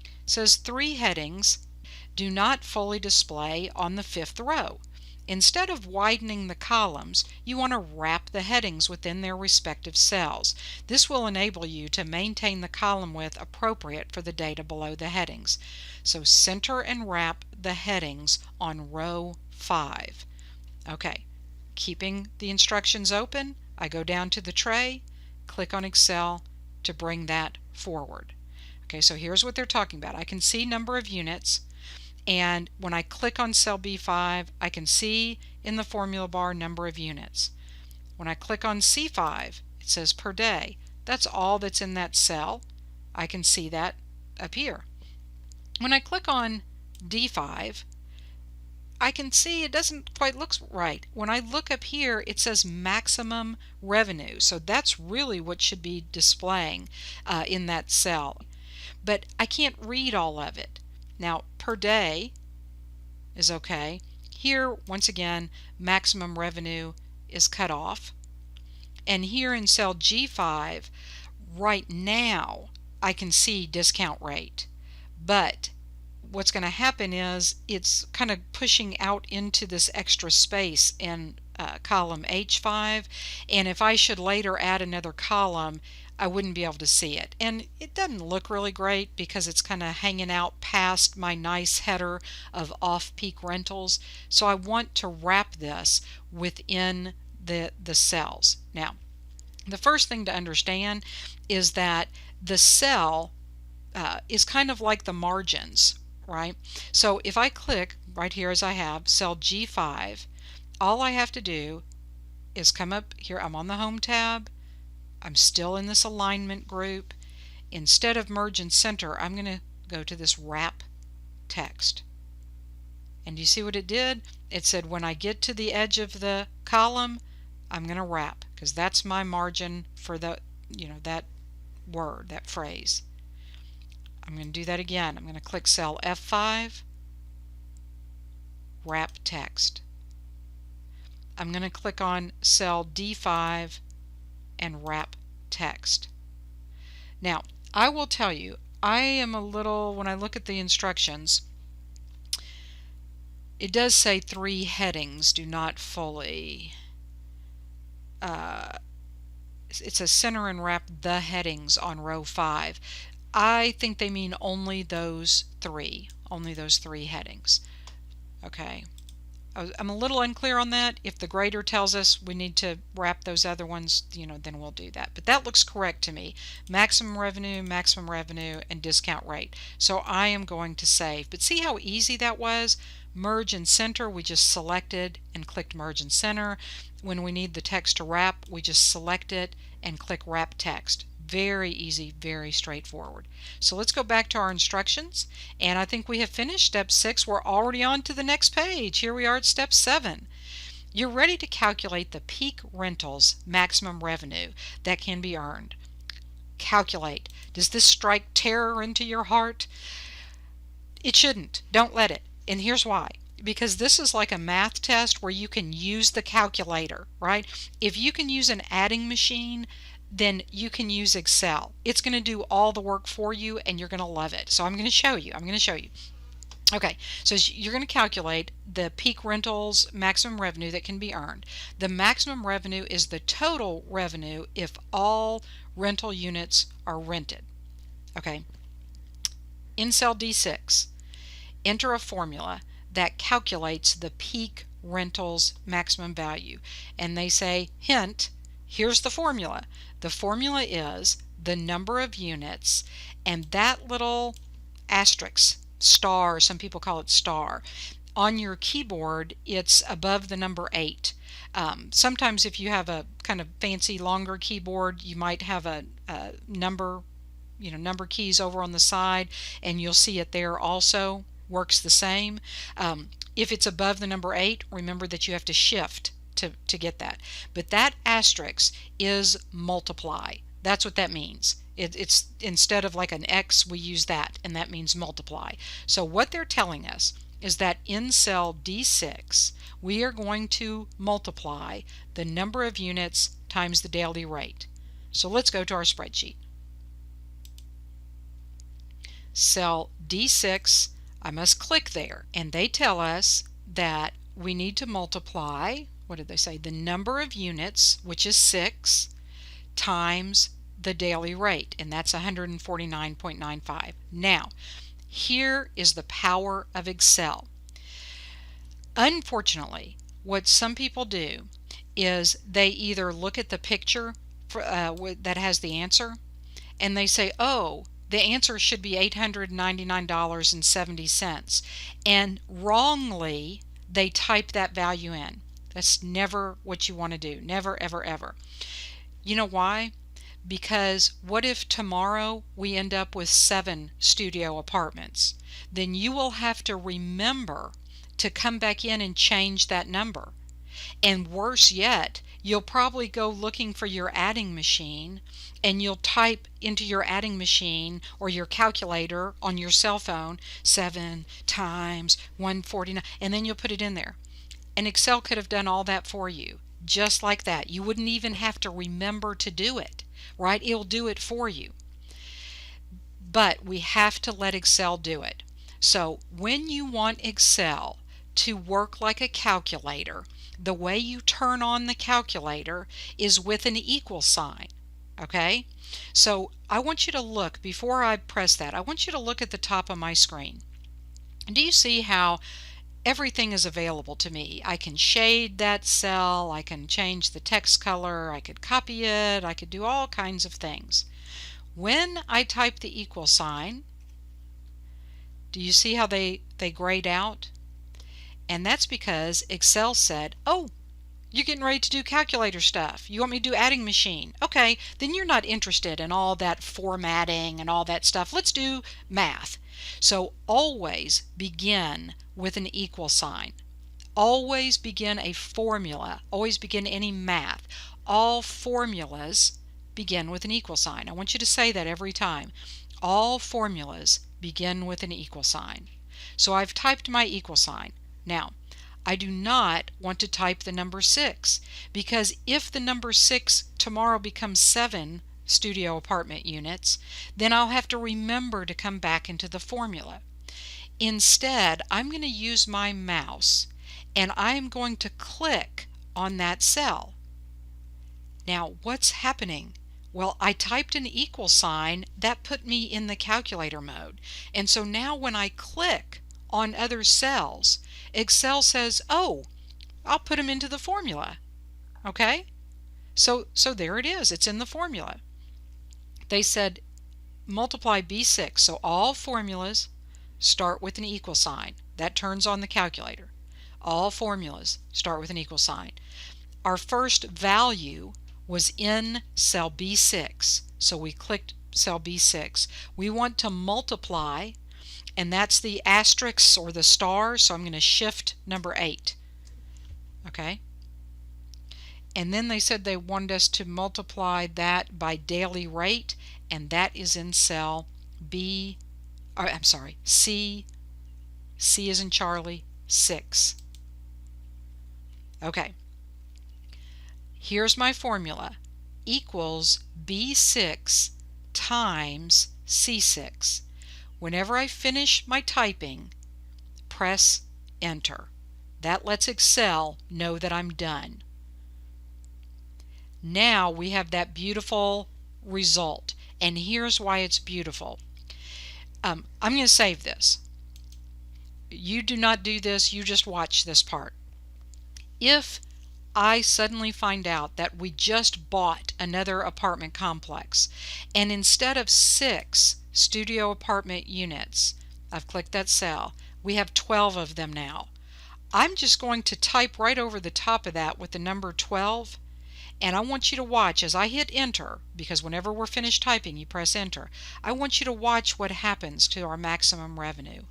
It says 3 headings do not fully display on the 5th row. Instead of widening the columns, you want to wrap the headings within their respective cells. This will enable you to maintain the column width appropriate for the data below the headings. So center and wrap the headings on row 5. Okay, keeping the instructions open, I go down to the tray, click on Excel to bring that forward. Okay, so here's what they're talking about. I can see number of units. And when I click on cell B5, I can see in the formula bar number of units. When I click on C5, it says per day. That's all that's in that cell. I can see that up here. When I click on D5, I can see it doesn't quite look right. When I look up here, it says maximum revenue. So that's really what should be displaying in that cell. But I can't read all of it. Now, per day is okay. Here, once again, maximum revenue is cut off. And here in cell G5, right now, I can see discount rate. But what's going to happen is it's kind of pushing out into this extra space in column H5. And if I should later add another column, I wouldn't be able to see it. And it doesn't look really great because it's kind of hanging out past my nice header of off-peak rentals. So I want to wrap this within the cells. Now, the first thing to understand is that the cell is kind of like the margins, right? So if I click right here as I have cell G5, all I have to do is come up here. I'm on the Home tab. I'm still in this alignment group. Instead of merge and center, I'm going to go to this wrap text. And you see what it did? It said when I get to the edge of the column, I'm going to wrap, because that's my margin for the, that word, that phrase. I'm going to do that again. I'm going to click cell F5, wrap text. I'm going to click on cell D5 and wrap text. Now, I will tell you, I am a little, when I look at the instructions, it does say 3 headings do not fully, it says center and wrap the headings on row 5. I think they mean only those 3 headings. Okay. I'm a little unclear on that. If the grader tells us we need to wrap those other ones, then we'll do that. But that looks correct to me. Maximum revenue, and discount rate. So I am going to save. But see how easy that was? Merge and center, we just selected and clicked merge and center. When we need the text to wrap, we just select it and click wrap text. Very easy, very straightforward. So let's go back to our instructions, and I think we have finished step 6. We're already on to the next page. Here we are at step 7. You're ready to calculate the peak rentals maximum revenue that can be earned. Calculate. Does this strike terror into your heart? It shouldn't. Don't let it. And here's why. because this is like a math test where you can use the calculator, right? If you can use an adding machine, then you can use Excel. It's going to do all the work for you and you're going to love it. So I'm going to show you. Okay, so you're going to calculate the peak rentals maximum revenue that can be earned. The maximum revenue is the total revenue if all rental units are rented. Okay, in cell D6, enter a formula that calculates the peak rentals maximum value. And they say, hint, here's the formula. The formula is the number of units and that little asterisk, star, some people call it star. On your keyboard, it's above the number 8. Sometimes if you have a kind of fancy longer keyboard, you might have a number, number keys over on the side, and you'll see it there also. Works the same. If it's above the number 8, remember that you have to shift to get that. But that asterisk is multiply. That's what that means. It's instead of like an X, we use that, and that means multiply. So what they're telling us is that in cell D6, we are going to multiply the number of units times the daily rate. So let's go to our spreadsheet. Cell D6, I must click there, and they tell us that we need to multiply, what did they say, the number of units, which is 6, times the daily rate, and that's 149.95. Now, here is the power of Excel. Unfortunately, what some people do is they either look at the picture that has the answer, and they say, oh, the answer should be $899.70, and wrongly they type that value in. That's never what you want to do. Never, ever, ever. You know why? Because what if tomorrow we end up with 7 studio apartments? Then you will have to remember to come back in and change that number. And worse yet, you'll probably go looking for your adding machine, and you'll type into your adding machine or your calculator on your cell phone 7 times 149, and then you'll put it in there. And Excel could have done all that for you, just like that. You wouldn't even have to remember to do it, right? It'll do it for you. But we have to let Excel do it. So when you want Excel to work like a calculator, the way you turn on the calculator is with an equal sign. Okay? So I want you to look, before I press that, I want you to look at the top of my screen. Do you see how everything is available to me? I can shade that cell, I can change the text color, I could copy it, I could do all kinds of things. When I type the equal sign, do you see how they grayed out? And that's because Excel said, oh, you're getting ready to do calculator stuff. You want me to do adding machine? Okay, then you're not interested in all that formatting and all that stuff. Let's do math. So always begin with an equal sign. Always begin a formula. Always begin any math. All formulas begin with an equal sign. I want you to say that every time. All formulas begin with an equal sign. So I've typed my equal sign. Now, I do not want to type the number 6, because if the number 6 tomorrow becomes 7 studio apartment units, then I'll have to remember to come back into the formula. Instead, I'm going to use my mouse and I'm going to click on that cell. Now, what's happening? Well, I typed an equal sign that put me in the calculator mode. And so now when I click on other cells, Excel says, oh, I'll put them into the formula. Okay? So there it is. It's in the formula. They said multiply B6. So all formulas start with an equal sign. That turns on the calculator. All formulas start with an equal sign. Our first value was in cell B6. So we clicked cell B6. We want to multiply, and that's the asterisk or the star, so I'm going to shift number 8. Okay? And then they said they wanted us to multiply that by daily rate, and that is in cell C. C as in Charlie, 6. Okay, here's my formula. Equals B6 times C6. Whenever I finish my typing, press enter. That lets Excel know that I'm done. Now we have that beautiful result, and here's why it's beautiful. I'm going to save this. You do not do this, you just watch this part. If I suddenly find out that we just bought another apartment complex, and instead of 6 studio apartment units, I've clicked that cell, we have 12 of them now. I'm just going to type right over the top of that with the number 12, and I want you to watch as I hit enter, because whenever we're finished typing you press enter. I want you to watch what happens to our maximum revenue.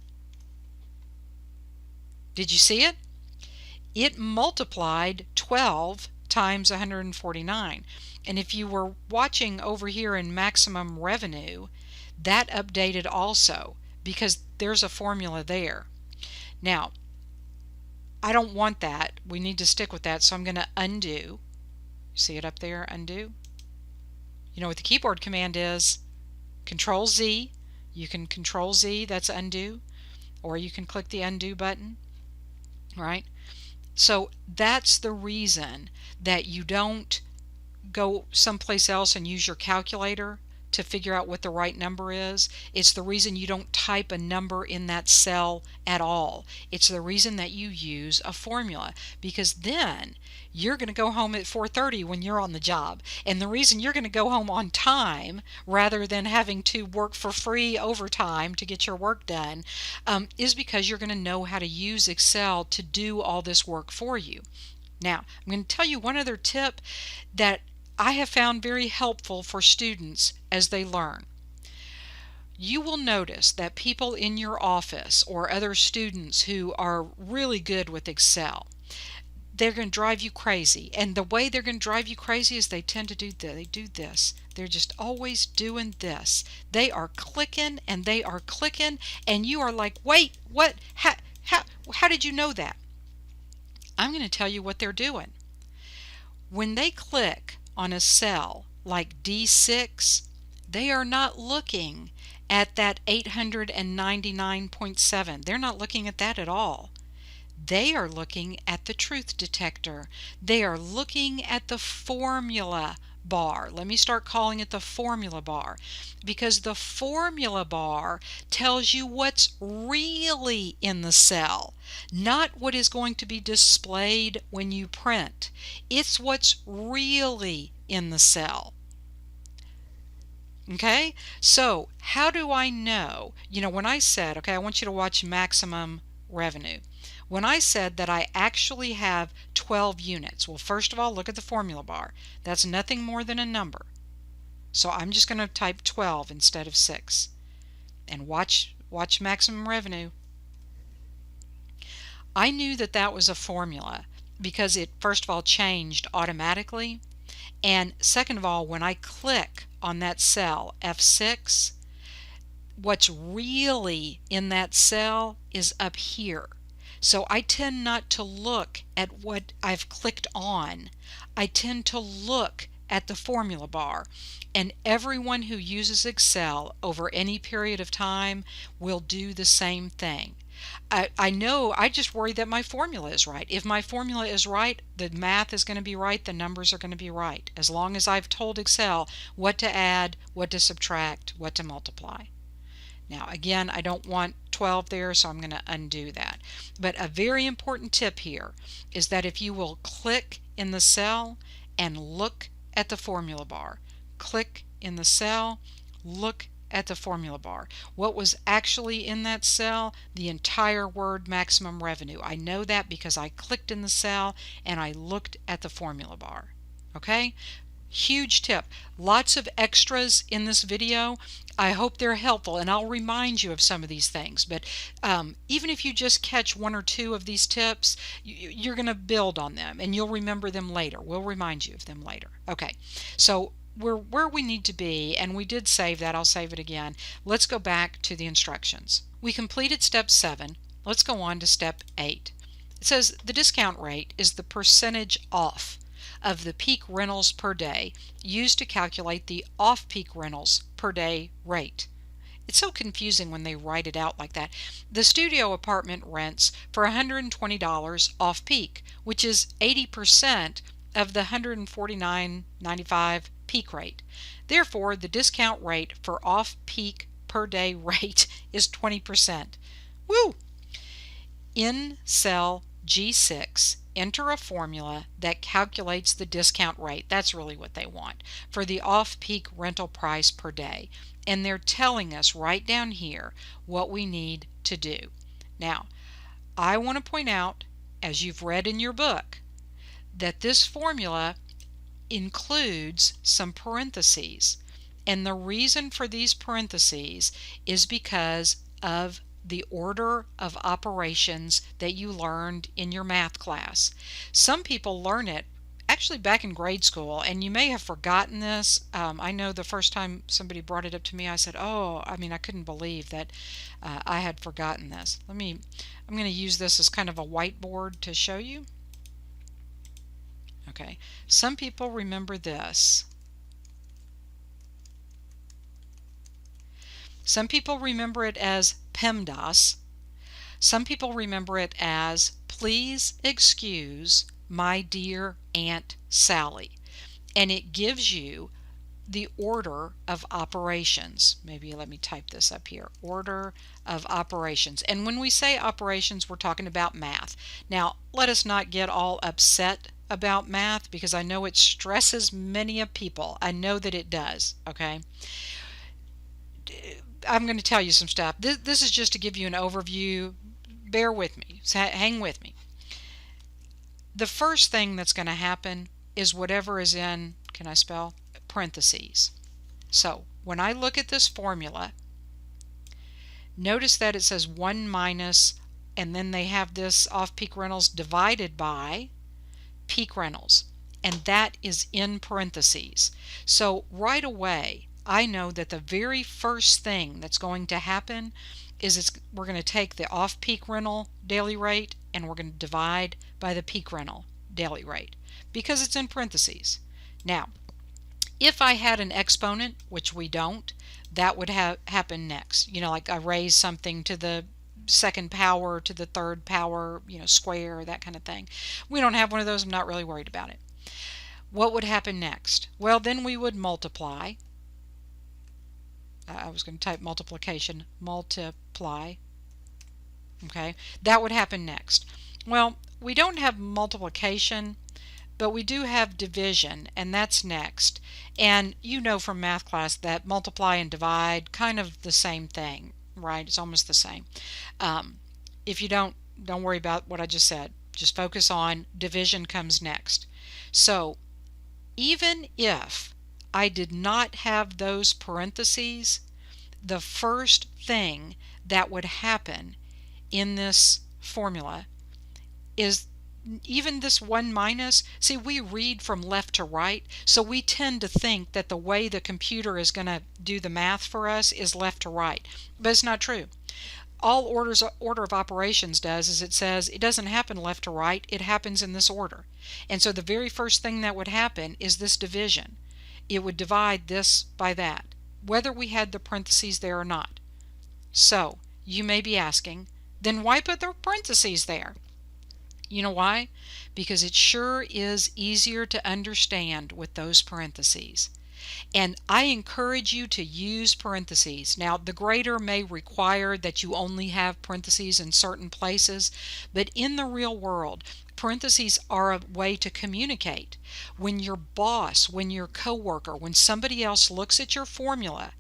Did you see it? It multiplied 12 times 149. And if you were watching over here in maximum revenue, that updated also, because there's a formula there. Now, I don't want that. We need to stick with that, so I'm going to undo. See it up there, undo? You know what the keyboard command is? Control Z. You can Control Z, that's undo, or you can click the undo button, right? So that's the reason that you don't go someplace else and use your calculator to figure out what the right number is. It's the reason you don't type a number in that cell at all. It's the reason that you use a formula, because then you're going to go home at 4:30 when you're on the job. And the reason you're going to go home on time rather than having to work for free overtime to get your work done is because you're going to know how to use Excel to do all this work for you. Now, I'm going to tell you one other tip that I have found very helpful for students as they learn. You will notice that people in your office or other students who are really good with Excel, they're going to drive you crazy. And the way they're going to drive you crazy is they tend to do this. They're just always doing this. They are clicking and they are clicking, and you are like, wait, what? How did you know that? I'm going to tell you what they're doing. When they click on a cell like D6, they are not looking at that 899.7. They're not looking at that at all. They are looking at the truth detector. They are looking at the formula bar. Let me start calling it the formula bar, because the formula bar tells you what's really in the cell, not what is going to be displayed when you print. It's what's really in the cell. Okay, so how do I know? When I said, okay, I want you to watch maximum revenue. When I said that I actually have 12 units, well, first of all, look at the formula bar. That's nothing more than a number. So I'm just going to type 12 instead of 6. And watch maximum revenue. I knew that that was a formula because it, first of all, changed automatically. And second of all, when I click on that cell, F6, what's really in that cell is up here. So I tend not to look at what I've clicked on. I tend to look at the formula bar. And everyone who uses Excel over any period of time will do the same thing. I know, I just worry that my formula is right. If my formula is right, the math is going to be right, the numbers are going to be right, as long as I've told Excel what to add, what to subtract, what to multiply. Now again, I don't want 12 there, so I'm going to undo that. But a very important tip here is that if you will click in the cell and look at the formula bar, click in the cell, look at the formula bar. What was actually in that cell? The entire word maximum revenue. I know that because I clicked in the cell and I looked at the formula bar. Okay? Huge tip. Lots of extras in this video. I hope they're helpful, and I'll remind you of some of these things. But even if you just catch one or two of these tips, you're going to build on them and you'll remember them later. We'll remind you of them later. Okay, so we're where we need to be, and we did save that. I'll save it again. Let's go back to the instructions. We completed step 7. Let's go on to step 8. It says the discount rate is the percentage off of the peak rentals per day used to calculate the off-peak rentals per day rate. It's so confusing when they write it out like that. The studio apartment rents for $120 off-peak, which is 80% of the $149.95 peak rate. Therefore, the discount rate for off-peak per day rate is 20%. Woo! In cell G6, enter a formula that calculates the discount rate. That's really what they want for the off-peak rental price per day. And they're telling us right down here what we need to do. Now, I want to point out, as you've read in your book, that this formula includes some parentheses. And the reason for these parentheses is because of the order of operations that you learned in your math class. Some people learn it actually back in grade school, and you may have forgotten this. I know the first time somebody brought it up to me, I said, I couldn't believe that I had forgotten this. I'm going to use this as kind of a whiteboard to show you. Okay, some people remember this. Some people remember it as PEMDAS. Some people remember it as please excuse my dear Aunt Sally. And it gives you the order of operations. Maybe let me type this up here. Order of operations. And when we say operations, we're talking about math. Now, let us not get all upset about math because I know it stresses many of people. I know that it does, okay? I'm going to tell you some stuff. This is just to give you an overview. Bear with me. Hang with me. The first thing that's going to happen is whatever is in, can I spell? Parentheses. So when I look at this formula, notice that it says 1 minus, and then they have this off-peak rentals divided by peak rentals, and that is in parentheses. So right away, I know that the very first thing that's going to happen is we're going to take the off-peak rental daily rate and we're going to divide by the peak rental daily rate because it's in parentheses. Now, if I had an exponent, which we don't, that would happen next. Like I raise something to the second power, to the third power, square, that kind of thing. We don't have one of those. I'm not really worried about it. What would happen next? Well, then we would multiply. I was going to type multiplication, multiply. Okay, that would happen next. Well, we don't have multiplication, but we do have division, and that's next. And you know from math class that multiply and divide, kind of the same thing, right? It's almost the same. If you don't worry about what I just said. Just focus on division comes next. So even if I did not have those parentheses, the first thing that would happen in this formula is even this 1 minus. See, we read from left to right, so we tend to think that the way the computer is going to do the math for us is left to right, but it's not true. All order of operations does is it says it doesn't happen left to right, it happens in this order. And so the very first thing that would happen is this division. It would divide this by that, whether we had the parentheses there or not. So you may be asking, then why put the parentheses there? You know why? Because it sure is easier to understand with those parentheses. And I encourage you to use parentheses. Now, the grader may require that you only have parentheses in certain places, but in the real world, parentheses are a way to communicate. When your boss, when your coworker, when somebody else looks at your formula,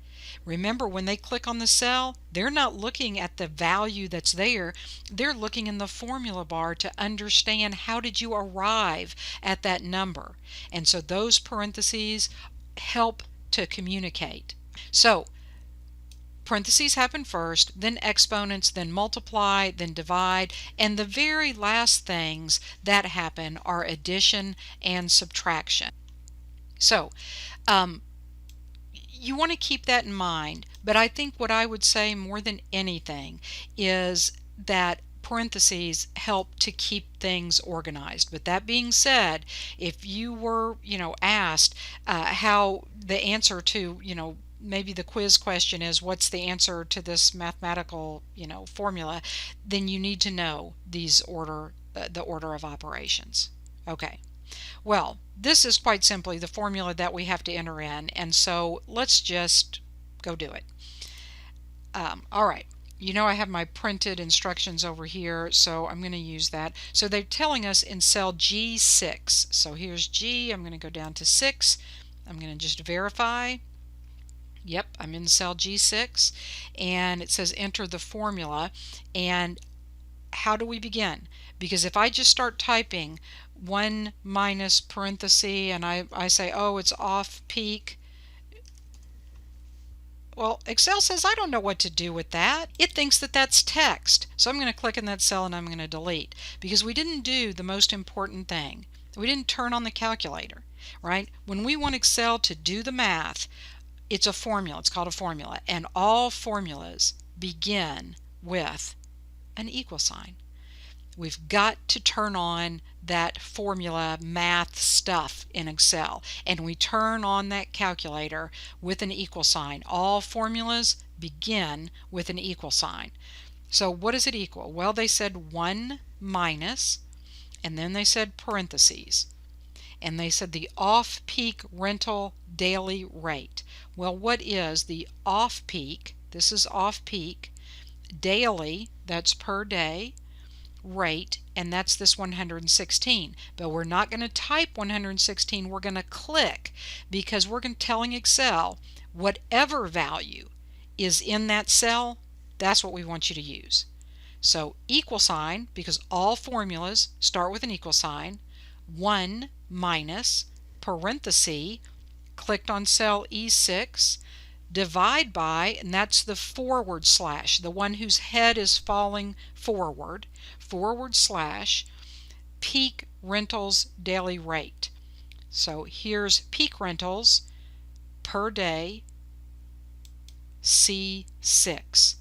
remember when they click on the cell, they're not looking at the value that's there. They're looking in the formula bar to understand how did you arrive at that number. And so those parentheses help to communicate. So parentheses happen first, then exponents, then multiply, then divide, and the very last things that happen are addition and subtraction. So you want to keep that in mind, but I think what I would say more than anything is that parentheses help to keep things organized. But that being said, if you were, asked how the answer to, maybe the quiz question is what's the answer to this mathematical, formula, then you need to know the order of operations. Okay. Well, this is quite simply the formula that we have to enter in, and so let's just go do it. All right. I have my printed instructions over here, so I'm going to use that. So they're telling us in cell G6. So here's G. I'm going to go down to 6. I'm going to just verify. Yep, I'm in cell G6, and it says enter the formula. And how do we begin? Because if I just start typing 1 minus parenthesis and I say, oh, it's off peak, well, Excel says I don't know what to do with that. It thinks that that's text. So I'm going to click in that cell and I'm going to delete, because we didn't do the most important thing. We didn't turn on the calculator, right? When we want Excel to do the math, it's a formula. It's called a formula. And all formulas begin with an equal sign. We've got to turn on that formula math stuff in Excel, and we turn on that calculator with an equal sign. All formulas begin with an equal sign. So what does it equal? Well, they said 1 minus, and then they said parentheses, and they said the off-peak rental daily rate. Well, what is the off-peak? This is off-peak. Daily, that's per day. Rate, and that's this 116, but we're not going to type 116. We're going to click, because we're telling Excel whatever value is in that cell, that's what we want you to use. So equal sign, because all formulas start with an equal sign. 1 minus parenthesis, clicked on cell E6, divide by, and that's the forward slash, the one whose head is falling forward, forward slash peak rentals daily rate. So here's peak rentals per day, C6.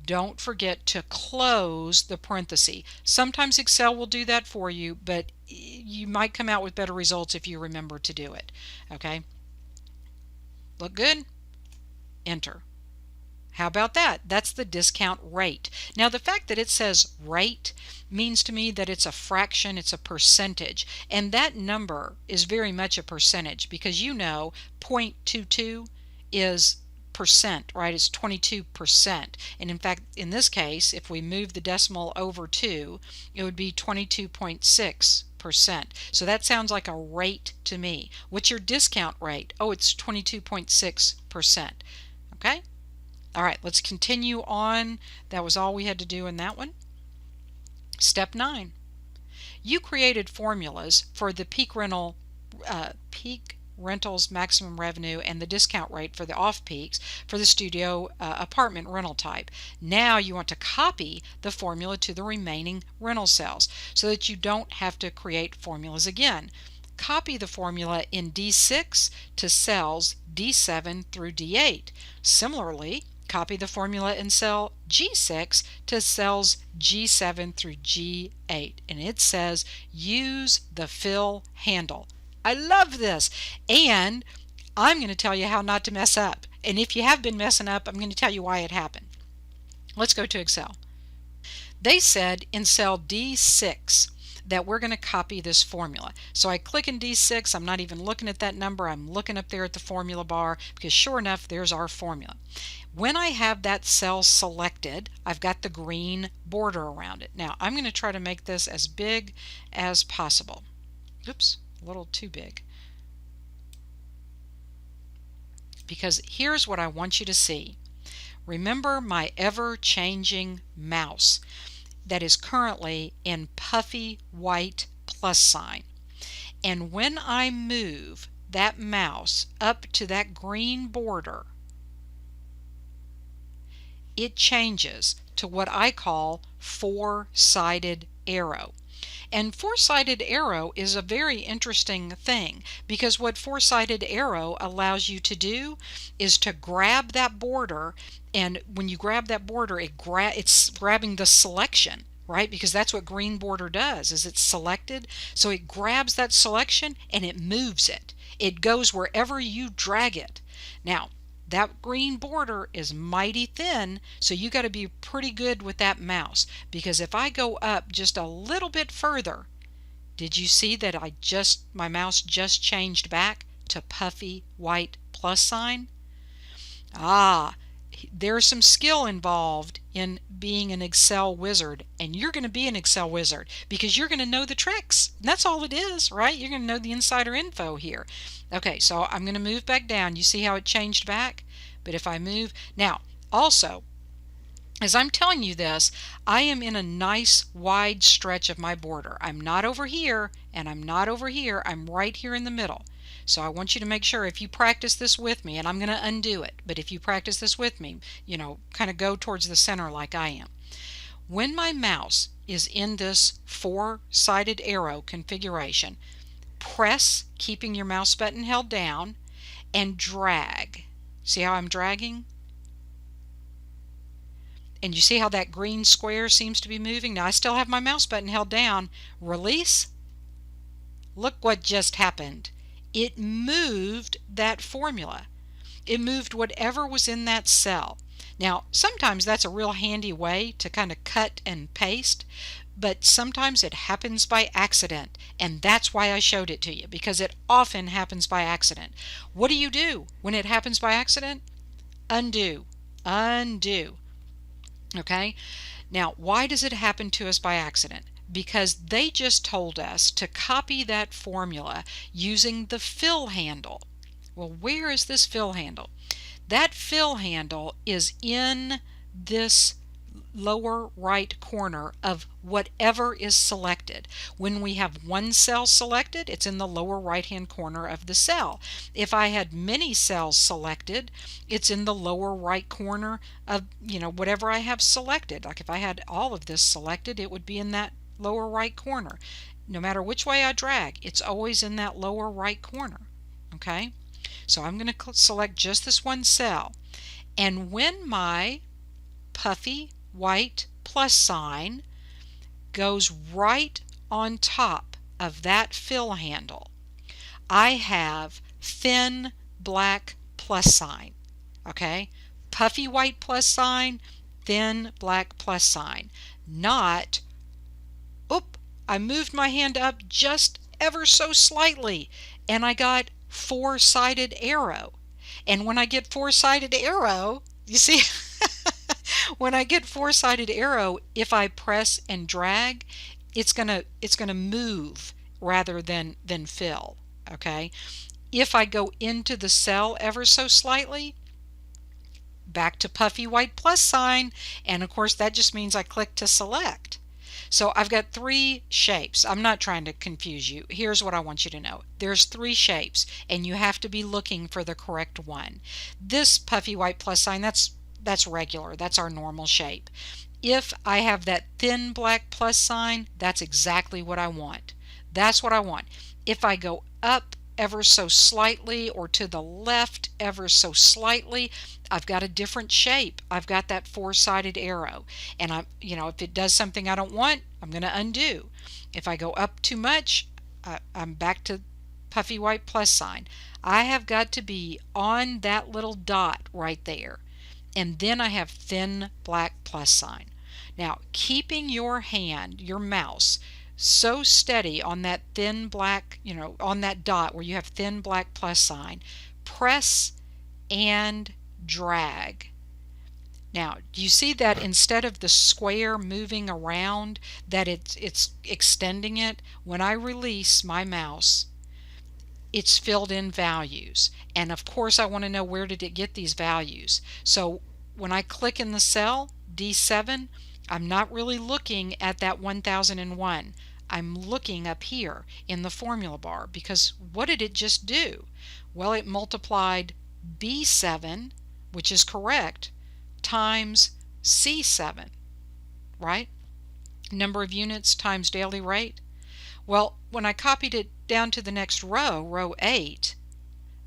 Don't forget to close the parenthesis. Sometimes Excel will do that for you, but you might come out with better results if you remember to do it. Okay? Look good? Enter. How about that? That's the discount rate. Now, the fact that it says rate means to me that it's a fraction, it's a percentage, and that number is very much a percentage, because 0.22 is percent, right? It's 22%. And in fact, in this case, if we move the decimal over 2, it would be 22.6%. So that sounds like a rate to me. What's your discount rate? Oh, it's 22.6%. Okay? All right, let's continue on. That was all we had to do in that one. Step 9. You created formulas for the peak rentals maximum revenue and the discount rate for the off-peaks for the studio apartment rental type. Now you want to copy the formula to the remaining rental cells so that you don't have to create formulas again. Copy the formula in D6 to cells D7 through D8. Similarly, copy the formula in cell G6 to cells G7 through G8. And it says use the fill handle. I love this. And I'm going to tell you how not to mess up. And if you have been messing up, I'm going to tell you why it happened. Let's go to Excel. They said in cell D6 that we're going to copy this formula. So I click in D6. I'm not even looking at that number. I'm looking up there at the formula bar, because sure enough, there's our formula. When I have that cell selected, I've got the green border around it. Now I'm going to try to make this as big as possible. Oops, a little too big. Because here's what I want you to see. Remember my ever-changing mouse that is currently in puffy white plus sign. And when I move that mouse up to that green border, it changes to what I call four-sided arrow. And four-sided arrow is a very interesting thing, because what four-sided arrow allows you to do is to grab that border, and when you grab that border, it's grabbing the selection. right? Because that's what green border does, is it's selected. So it grabs that selection and it moves it. It goes wherever you drag it. Now, that green border is mighty thin, so you got to be pretty good with that mouse, because if I go up just a little bit further, did you see that my mouse just changed back to puffy white plus sign? Ah, there's some skill involved in being an Excel wizard, and you're going to be an Excel wizard because you're going to know the tricks. And that's all it is, right? You're going to know the insider info here. Okay, so I'm going to move back down. You see how it changed back? But if I move now, also, as I'm telling you this, I am in a nice wide stretch of my border. I'm not over here and I'm not over here. I'm right here in the middle. So I want you to make sure, if you practice this with me, and I'm going to undo it, but if you practice this with me, kind of go towards the center like I am. When my mouse is in this four-sided arrow configuration, press, keeping your mouse button held down, and drag. See how I'm dragging? And you see how that green square seems to be moving? Now I still have my mouse button held down. Release. Look what just happened. It moved that formula. It moved whatever was in that cell. Now, sometimes that's a real handy way to kind of cut and paste, but sometimes it happens by accident, and that's why I showed it to you, because it often happens by accident. What do when it happens by accident? Undo. Undo. Okay? Now, why does it happen to us by accident? Because they just told us to copy that formula using the fill handle. Well, where is this fill handle? That fill handle is in this lower right corner of whatever is selected. When we have one cell selected, it's in the lower right hand corner of the cell. If I had many cells selected, it's in the lower right corner of whatever I have selected. Like if I had all of this selected, it would be in that lower right corner. No matter which way I drag, it's always in that lower right corner. Okay, so I'm going to select just this one cell, and when my puffy white plus sign goes right on top of that fill handle, I have thin black plus sign. Okay, puffy white plus sign, thin black plus sign. Not, oop, I moved my hand up just ever so slightly and I got four-sided arrow. And when I get four-sided arrow, you see, when I get four-sided arrow, if I press and drag, it's gonna move rather than fill. Okay, if I go into the cell ever so slightly, back to puffy white plus sign, and of course that just means I click to select. So I've got three shapes. I'm not trying to confuse you. Here's what I want you to know. There's three shapes, and you have to be looking for the correct one. This puffy white plus sign, that's regular. That's our normal shape. If I have that thin black plus sign, that's exactly what I want. That's what I want. If I go up ever so slightly or to the left ever so slightly, I've got a different shape. I've got that four-sided arrow, and if it does something I don't want, I'm going to undo. If I go up too much, I'm back to puffy white plus sign. I have got to be on that little dot right there, and then I have thin black plus sign. Now, keeping your hand, your mouse, so steady on that thin black, on that dot where you have thin black plus sign, press and drag. Now, do you see that instead of the square moving around, that it's extending it? When I release my mouse, it's filled in values. And of course, I want to know, where did it get these values? So when I click in the cell D7, I'm not really looking at that 1001. I'm looking up here in the formula bar, because what did it just do? Well, it multiplied B7, which is correct, times C7, right? Number of units times daily rate. Well, when I copied it down to the next row, row 8,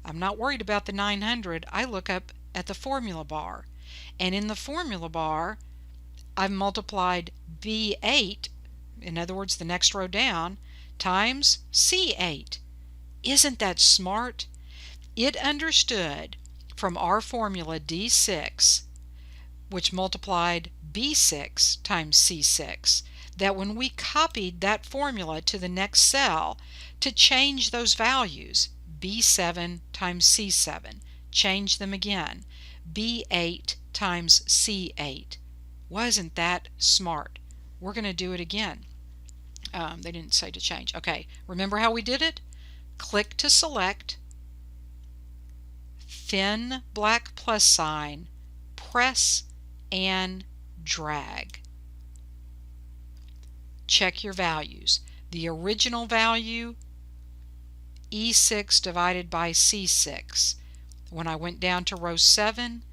I'm not worried about the 900. I look up at the formula bar, and in the formula bar, I've multiplied B8, in other words the next row down, times C8. Isn't that smart? It understood from our formula D6, which multiplied B6 times C6, that when we copied that formula to the next cell to change those values, B7 times C7, change them again, B8 times C8. Wasn't that smart? We're going to do it again. They didn't say to change. Okay, remember how we did it? Click to select, thin black plus sign, press and drag. Check your values. The original value, E6 divided by C6. When I went down to row 7,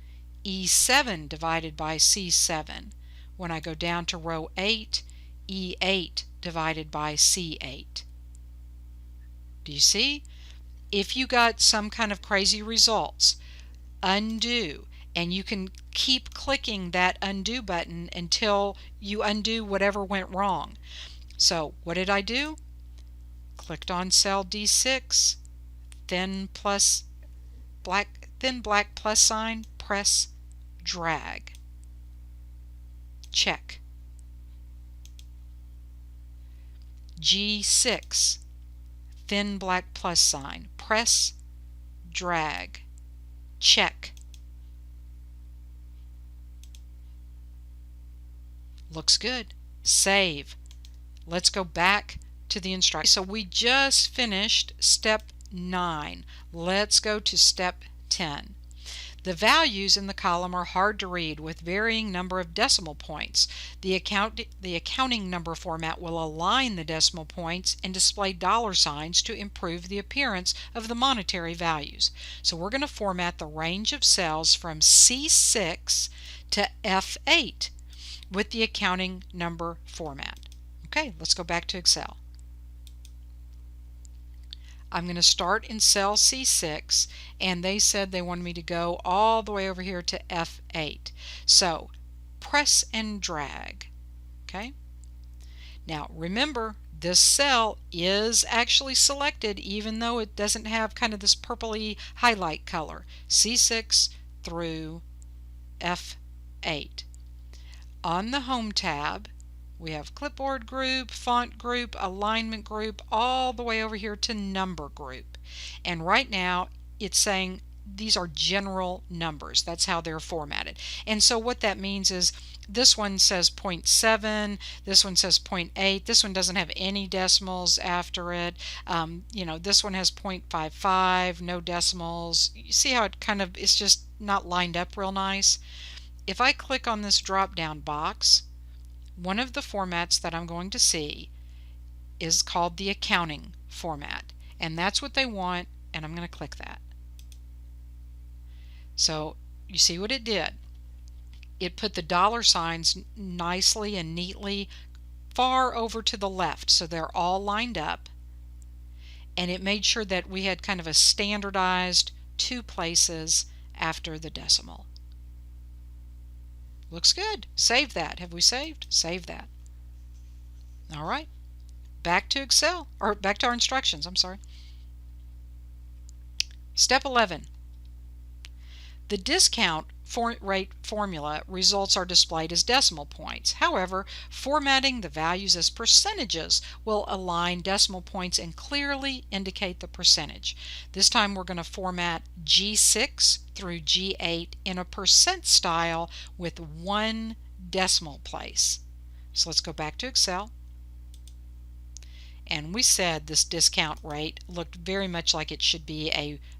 E7 divided by C7. When I go down to row 8, E8 divided by C8. Do you see? If you got some kind of crazy results, undo, and you can keep clicking that undo button until you undo whatever went wrong. So what did I do? Clicked on cell D6, thin black plus sign, press, drag. Check. G6, thin black plus sign, press, drag. Check. Looks good. Save. Let's go back to the instructions. So we just finished step 9. Let's go to step 10. The values in the column are hard to read with varying number of decimal points. The accounting number format will align the decimal points and display dollar signs to improve the appearance of the monetary values. So we're going to format the range of cells from C6 to F8 with the accounting number format. Okay, let's go back to Excel. I'm going to start in cell C6, and they said they wanted me to go all the way over here to F8. So press and drag. Okay. Now remember, this cell is actually selected even though it doesn't have kind of this purpley highlight color. C6 through F8. On the Home tab, we have clipboard group, font group, alignment group, all the way over here to number group. And right now it's saying these are general numbers. That's how they're formatted. And so what that means is this one says 0.7, this one says 0.8, this one doesn't have any decimals after it. This one has 0.55, no decimals. You see how it kind of is just not lined up real nice? If I click on this drop down box, one of the formats that I'm going to see is called the accounting format, and that's what they want, and I'm going to click that. So you see what it did? It put the dollar signs nicely and neatly far over to the left, so they're all lined up, and it made sure that we had kind of a standardized 2 places after the decimal. Looks good. Save that. Have we saved? Save that. All right. Back to Excel, or back to our instructions, I'm sorry. Step 11. The discount rate formula results are displayed as decimal points. However, formatting the values as percentages will align decimal points and clearly indicate the percentage. This time we're going to format G6 through G8 in a percent style with 1 decimal place. So let's go back to Excel. And we said this discount rate looked very much like it should be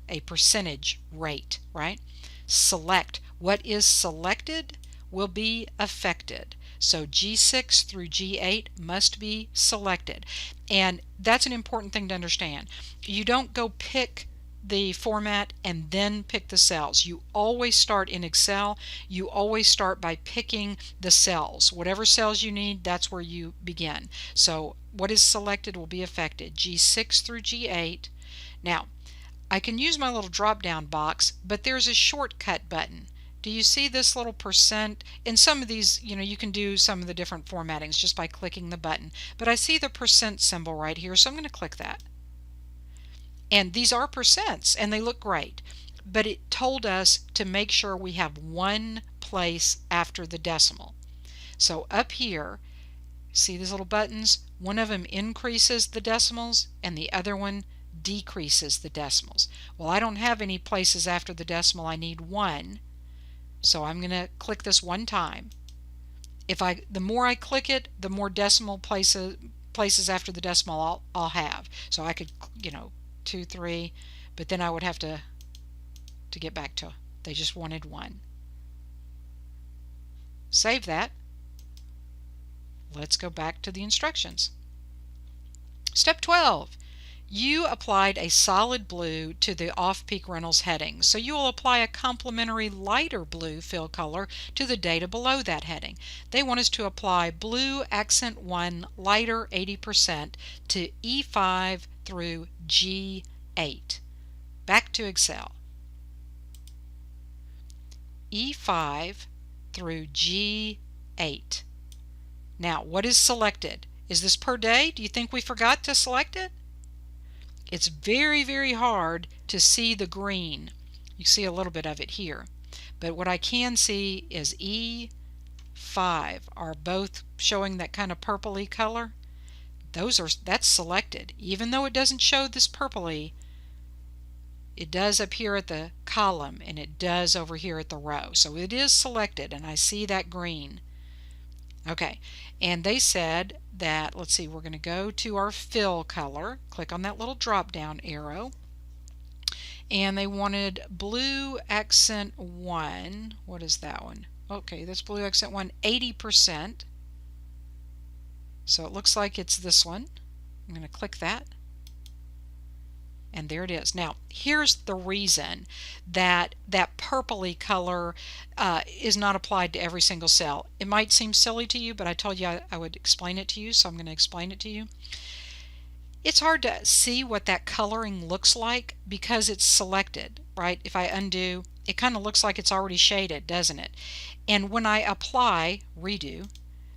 a percentage rate, right? Select. What is selected will be affected. So G6 through G8 must be selected. And that's an important thing to understand. You don't go pick the format and then pick the cells. You always start in Excel. You always start by picking the cells. Whatever cells you need, that's where you begin. So what is selected will be affected. G6 through G8. Now, I can use my little drop down box, but there's a shortcut button. Do you see this little percent? In some of these, you can do some of the different formattings just by clicking the button. But I see the percent symbol right here, so I'm going to click that. And these are percents, and they look great. But it told us to make sure we have one place after the decimal. So up here, see these little buttons? One of them increases the decimals and the other one decreases the decimals. Well, I don't have any places after the decimal. I need one. So I'm going to click this one time. The more I click it, the more decimal places after the decimal I'll have. So I could, 2, 3, but then I would have to get back to, they just wanted one. Save that. Let's go back to the instructions. Step 12. You applied a solid blue to the off-peak rentals heading, so you will apply a complementary lighter blue fill color to the data below that heading. They want us to apply blue accent 1 lighter 80% to E5 through G8. Back to Excel. E5 through G8. Now, what is selected? Is this per day? Do you think we forgot to select it? It's very, very hard to see the green. You see a little bit of it here. But what I can see is E5 are both showing that kind of purpley color. That's selected. Even though it doesn't show this purpley, it does up here at the column and it does over here at the row. So it is selected and I see that green. Okay, and they said that, let's see, we're going to go to our fill color, click on that little drop down arrow, and they wanted blue accent 1, what is that one? Okay, that's blue accent 1, 80%. So it looks like it's this one. I'm going to click that. And there it is. Now, here's the reason that that purpley color is not applied to every single cell. It might seem silly to you, but I told you I would explain it to you, so I'm going to explain it to you. It's hard to see what that coloring looks like because it's selected, right? If I undo, it kind of looks like it's already shaded, doesn't it? And when I apply, redo,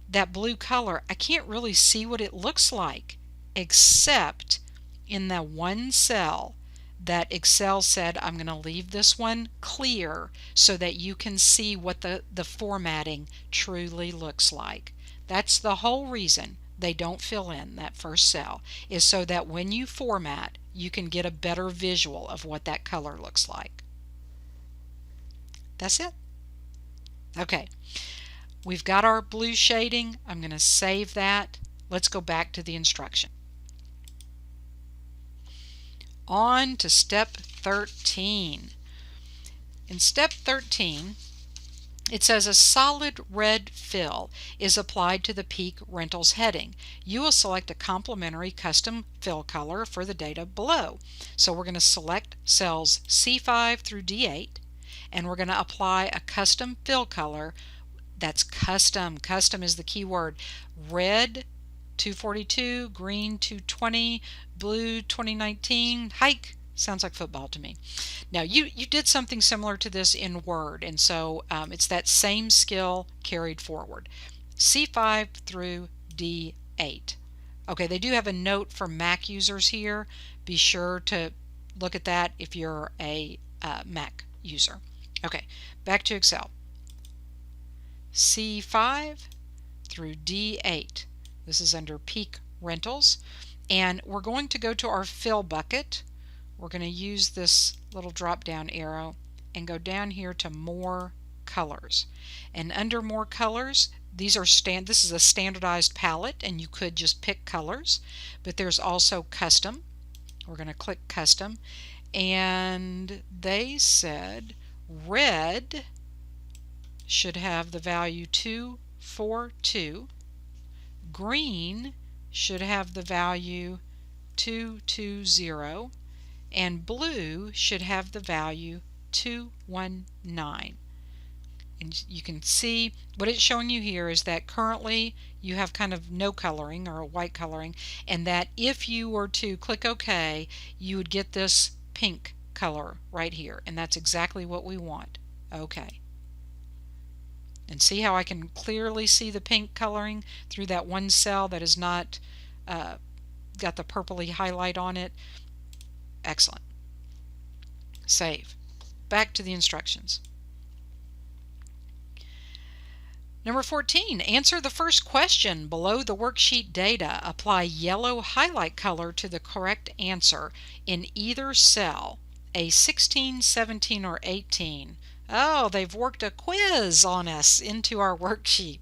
that blue color, I can't really see what it looks like except in the one cell that Excel said I'm going to leave this one clear so that you can see what the formatting truly looks like. That's the whole reason they don't fill in that first cell, is so that when you format you can get a better visual of what that color looks like. That's it. Okay, we've got our blue shading. I'm going to save that. Let's go back to the instruction. On to step 13. In step 13, it says a solid red fill is applied to the peak rentals heading. You will select a complementary custom fill color for the data below. So we're going to select cells C5 through D8, and we're going to apply a custom fill color that's custom. Custom is the key word. Red 242, green 220, blue 2019, hike. Sounds like football to me. Now you did something similar to this in Word, and so it's that same skill carried forward. C5 through D8. Okay, they do have a note for Mac users here. Be sure to look at that if you're a Mac user. Okay, back to Excel. C5 through D8. This is under peak rentals, and we're going to go to our fill bucket. We're going to use this little drop down arrow and go down here to more colors, and under more colors, this is a standardized palette and you could just pick colors, but there's also custom. We're going to click custom, and they said red should have the value 242. Green should have the value 220, and blue should have the value 219. And you can see what it's showing you here is that currently you have kind of no coloring or a white coloring, and that if you were to click OK, you would get this pink color right here, and that's exactly what we want. Okay. And see how I can clearly see the pink coloring through that one cell that is not got the purpley highlight on it? Excellent. Save. Back to the instructions. Number 14, answer the first question below the worksheet data. Apply yellow highlight color to the correct answer in either cell, A16, 17, or 18. Oh, they've worked a quiz on us into our worksheet.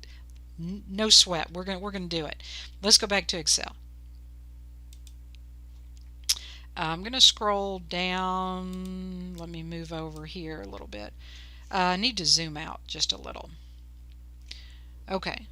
No sweat. We're going to do it. Let's go back to Excel. I'm going to scroll down. Let me move over here a little bit. I need to zoom out just a little. Okay.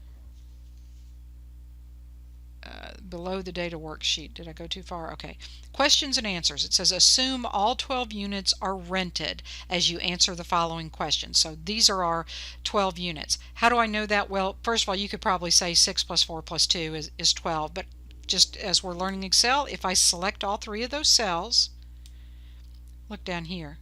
Below the data worksheet. Did I go too far? Okay. Questions and answers. It says assume all 12 units are rented as you answer the following questions. So these are our 12 units. How do I know that? Well, first of all, you could probably say 6 plus 4 plus 2 is 12. But just as we're learning Excel, if I select all three of those cells, look down here.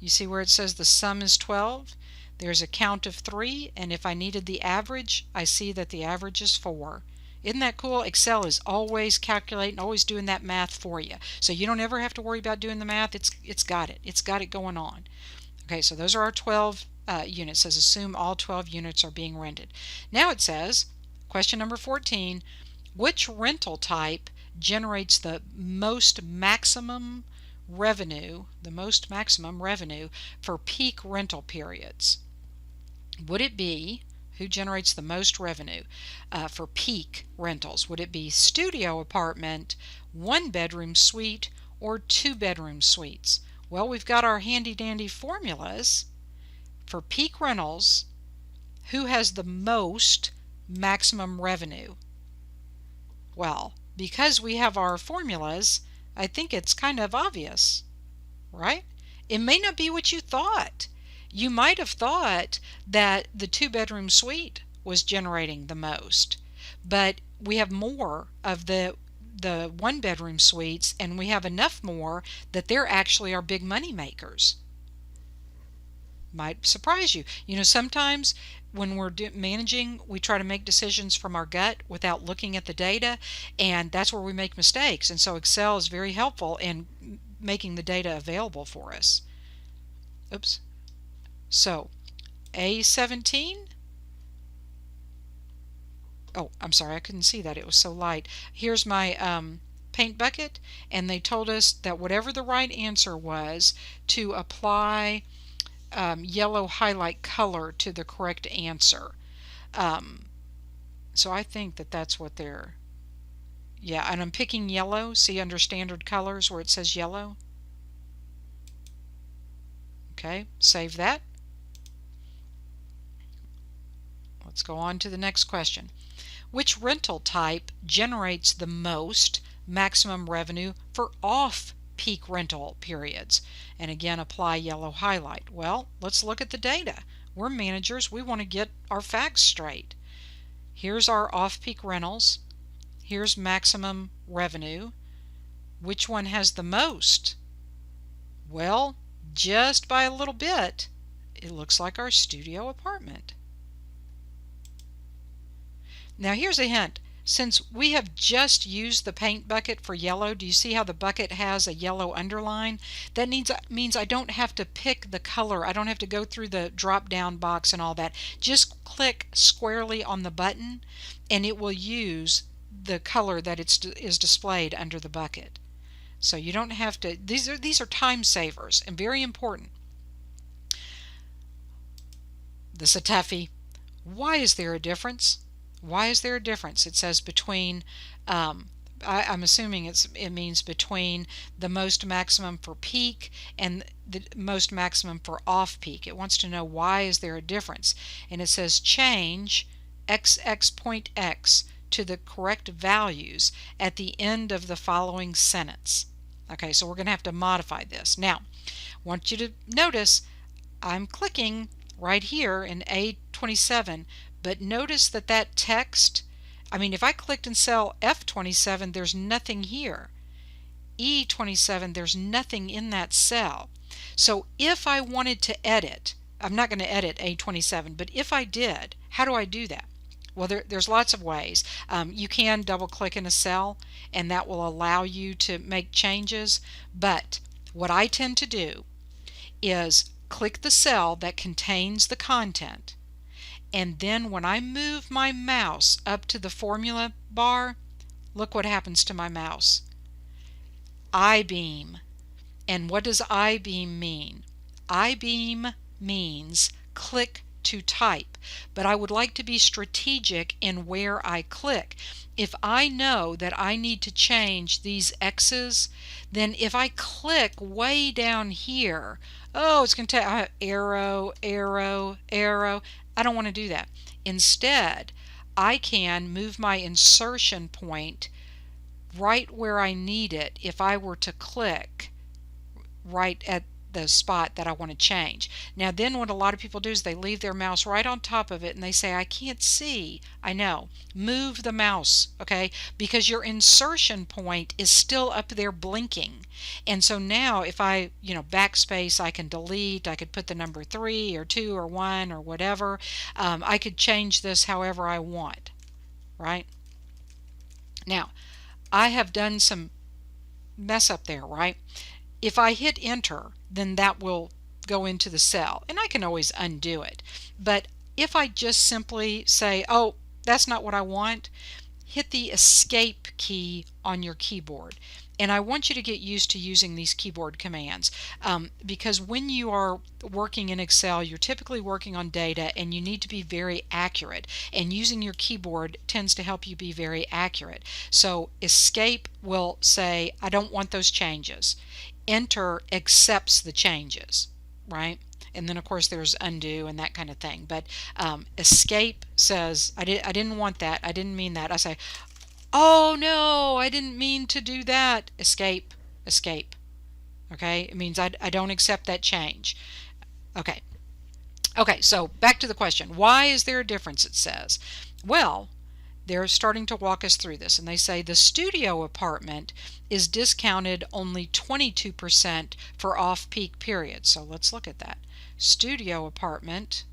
You see where it says the sum is 12? There's a count of 3, and if I needed the average, I see that the average is 4. Isn't that cool? Excel is always calculating, always doing that math for you. So you don't ever have to worry about doing the math. It's got it. It's got it going on. Okay, so those are our 12 units. It says assume all 12 units are being rented. Now it says, question number 14, which rental type generates the most maximum revenue for peak rental periods? Would it be, who generates the most revenue for peak rentals? Would it be studio apartment, 1-bedroom suite, or 2-bedroom suites? Well, we've got our handy dandy formulas for peak rentals. Who has the most maximum revenue? Well, because we have our formulas, I think it's kind of obvious, right? It may not be what you thought. You might have thought that the 2-bedroom suite was generating the most, but we have more of the 1-bedroom suites, and we have enough more that they're actually our big money makers. Might surprise you. You know, sometimes when we're managing, we try to make decisions from our gut without looking at the data, and that's where we make mistakes. And so Excel is very helpful in making the data available for us. Oops. So A17, oh, I'm sorry, I couldn't see that. It was so light. Here's my paint bucket, and they told us that whatever the right answer was, to apply yellow highlight color to the correct answer. So I think that that's what they're, yeah, and I'm picking yellow. See under standard colors where it says yellow? Okay, save that. Let's go on to the next question. Which rental type generates the most maximum revenue for off-peak rental periods? And again, apply yellow highlight. Well, let's look at the data. We're managers. We want to get our facts straight. Here's our off-peak rentals. Here's maximum revenue. Which one has the most? Well, just by a little bit, it looks like our studio apartment. Now here's a hint. Since we have just used the paint bucket for yellow, do you see how the bucket has a yellow underline? That means I don't have to pick the color. I don't have to go through the drop-down box and all that. Just click squarely on the button and it will use the color that is displayed under the bucket. So you don't have to, these are time savers and very important. This is a toughie. Why is there a difference? Why is there a difference? It says between, I'm assuming it means between the most maximum for peak and the most maximum for off-peak. It wants to know why is there a difference. And it says change x(x) to the correct values at the end of the following sentence. Okay, so we're going to have to modify this. Now, I want you to notice I'm clicking right here in A27, but notice that text, I mean, if I clicked in cell F27, there's nothing here. E27, there's nothing in that cell. So if I wanted to edit I'm not going to edit A27, but if I did, how do I do that? Well, there's lots of ways. You can double click in a cell and that will allow you to make changes, but what I tend to do is click the cell that contains the content, and then when I move my mouse up to the formula bar, look what happens to my mouse. I-beam. And what does I-beam mean? I-beam means click to type, but I would like to be strategic in where I click. If I know that I need to change these X's, then if I click way down here, oh, it's going to take arrow, arrow, arrow. I don't want to do that. Instead, I can move my insertion point right where I need it if I were to click right at the spot that I want to change. Now then what a lot of people do is they leave their mouse right on top of it and they say, I can't see. I know. Move the mouse, okay? Because your insertion point is still up there blinking. And so now if I, backspace, I can delete, I could put the number 3 or 2 or 1 or whatever. I could change this however I want, right? Now, I have done some mess up there, right? If I hit enter, then that will go into the cell, and I can always undo it. But if I just simply say, oh, that's not what I want, hit the escape key on your keyboard. And I want you to get used to using these keyboard commands because when you are working in Excel, you're typically working on data and you need to be very accurate. And using your keyboard tends to help you be very accurate. So escape will say, I don't want those changes. Enter accepts the changes, right? And then of course there's undo and that kind of thing. But escape says, I didn't want that. I didn't mean that. I say, oh no, I didn't mean to do that. Escape, escape. Okay, it means I don't accept that change. Okay. Okay, so back to the question. Why is there a difference, it says? Well, they're starting to walk us through this, and they say the studio apartment is discounted only 22% for off-peak periods. So let's look at that. Studio apartment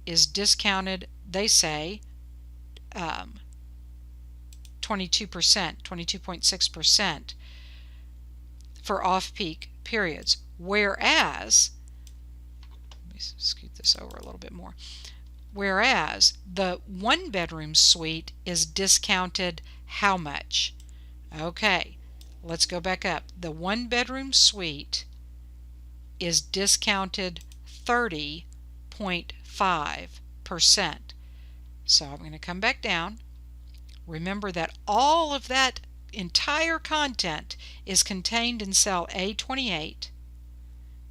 is discounted, they say, 22%, 22.6% for off-peak periods. Whereas, let me scoot this over a little bit more. Whereas the one-bedroom suite is discounted how much? Okay, let's go back up. The one-bedroom suite is discounted 30.5%. So I'm going to come back down. Remember that all of that entire content is contained in cell A28.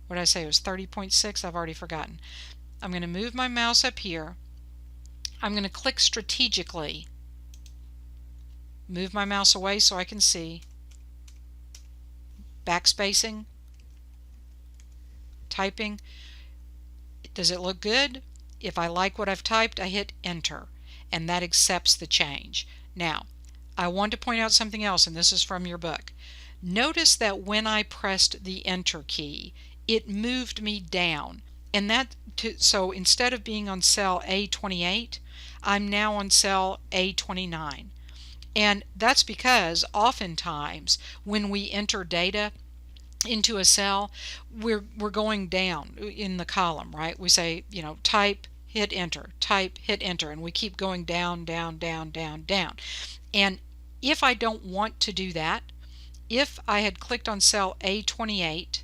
What did I say? It was 30.6? I've already forgotten. I'm going to move my mouse up here. I'm going to click strategically. Move my mouse away so I can see. Backspacing. Typing. Does it look good? If I like what I've typed, I hit enter, and that accepts the change. Now, I want to point out something else, and this is from your book. Notice that when I pressed the enter key, it moved me down. And so instead of being on cell A28, I'm now on cell A29. And that's because oftentimes when we enter data into a cell, we're going down in the column, right? We say, type, hit enter, type, hit enter, and we keep going down, down, down, down, down. And if I don't want to do that, if I had clicked on cell A28,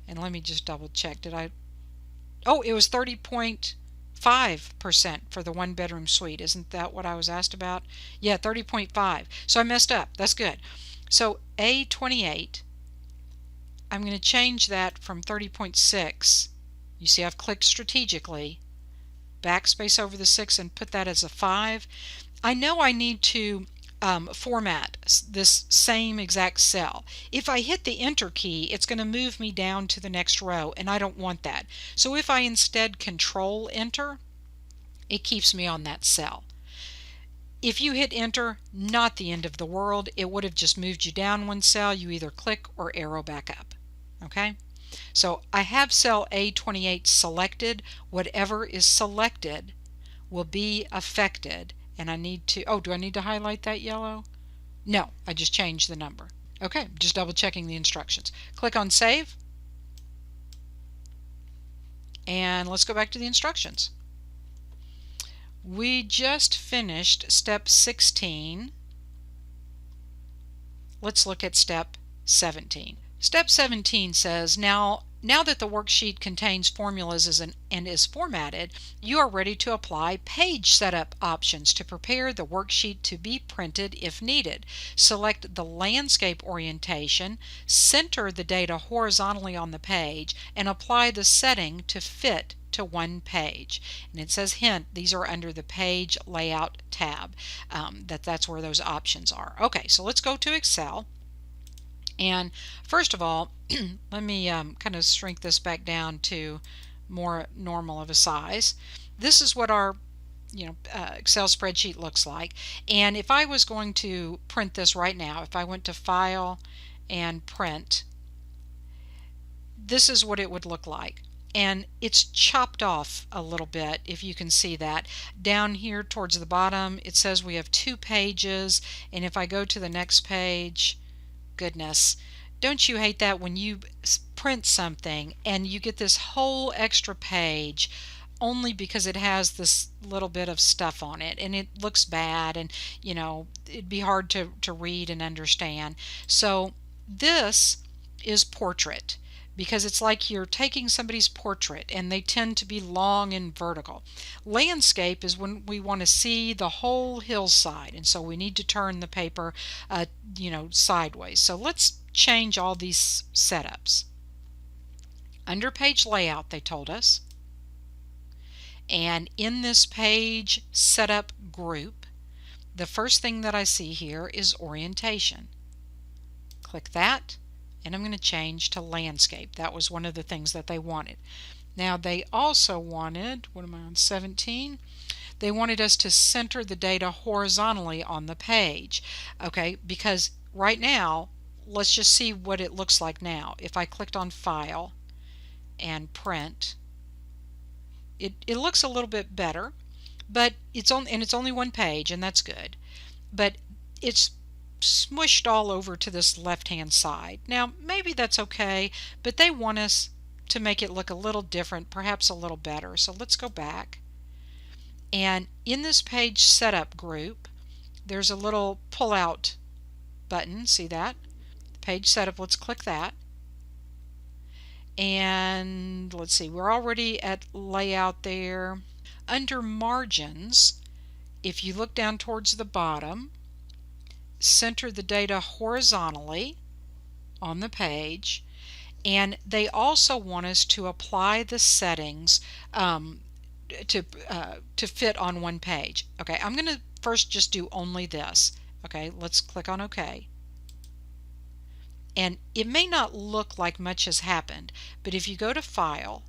and let me just double check, oh, it was 30.5% for the one-bedroom suite. Isn't that what I was asked about? Yeah, 30.5. So I messed up. That's good. So A28, I'm going to change that from 30.6. You see I've clicked strategically, backspace over the 6 and put that as a 5. I know I need to format this same exact cell. If I hit the enter key, it's going to move me down to the next row, and I don't want that. So if I instead control enter, it keeps me on that cell. If you hit enter, not the end of the world. It would have just moved you down one cell. You either click or arrow back up. Okay? So I have cell A28 selected. Whatever is selected will be affected, and I need to, oh, do I need to highlight that yellow? No, I just changed the number. Okay, just double checking the instructions. Click on Save, and let's go back to the instructions. We just finished step 16. Let's look at step 17. Step 17 says, now that the worksheet contains formulas and is formatted, you are ready to apply page setup options to prepare the worksheet to be printed if needed. Select the landscape orientation, center the data horizontally on the page, and apply the setting to fit to one page. And it says, hint, these are under the page layout tab. That's where those options are. Okay, so let's go to Excel. And first of all, let me kind of shrink this back down to more normal of a size. This is what our Excel spreadsheet looks like. And if I was going to print this right now, if I went to File and Print, this is what it would look like. And it's chopped off a little bit, if you can see that. Down here towards the bottom, it says we have 2 pages, and if I go to the next page, goodness, don't you hate that when you print something and you get this whole extra page only because it has this little bit of stuff on it, and it looks bad, and it'd be hard to read and understand. So this is portrait, because it's like you're taking somebody's portrait, and they tend to be long and vertical. Landscape is when we want to see the whole hillside, and so we need to turn the paper sideways. So let's change all these setups. Under page layout, they told us, and in this page setup group, the first thing that I see here is orientation. Click that, and I'm going to change to landscape. That was one of the things that they wanted. Now they also wanted, what am I on, 17? They wanted us to center the data horizontally on the page. Okay, because right now, let's just see what it looks like now. If I clicked on File and Print, it looks a little bit better, but it's only one page, and that's good. But it's smushed all over to this left-hand side. Now, maybe that's okay, but they want us to make it look a little different, perhaps a little better. So let's go back. And in this page setup group, there's a little pull-out button. See that? Page setup, let's click that. And let's see, we're already at layout there. Under margins, if you look down towards the bottom, center the data horizontally on the page, and they also want us to apply the settings to fit on one page. Okay, I'm going to first just do only this. Okay, let's click on OK. And it may not look like much has happened, but if you go to File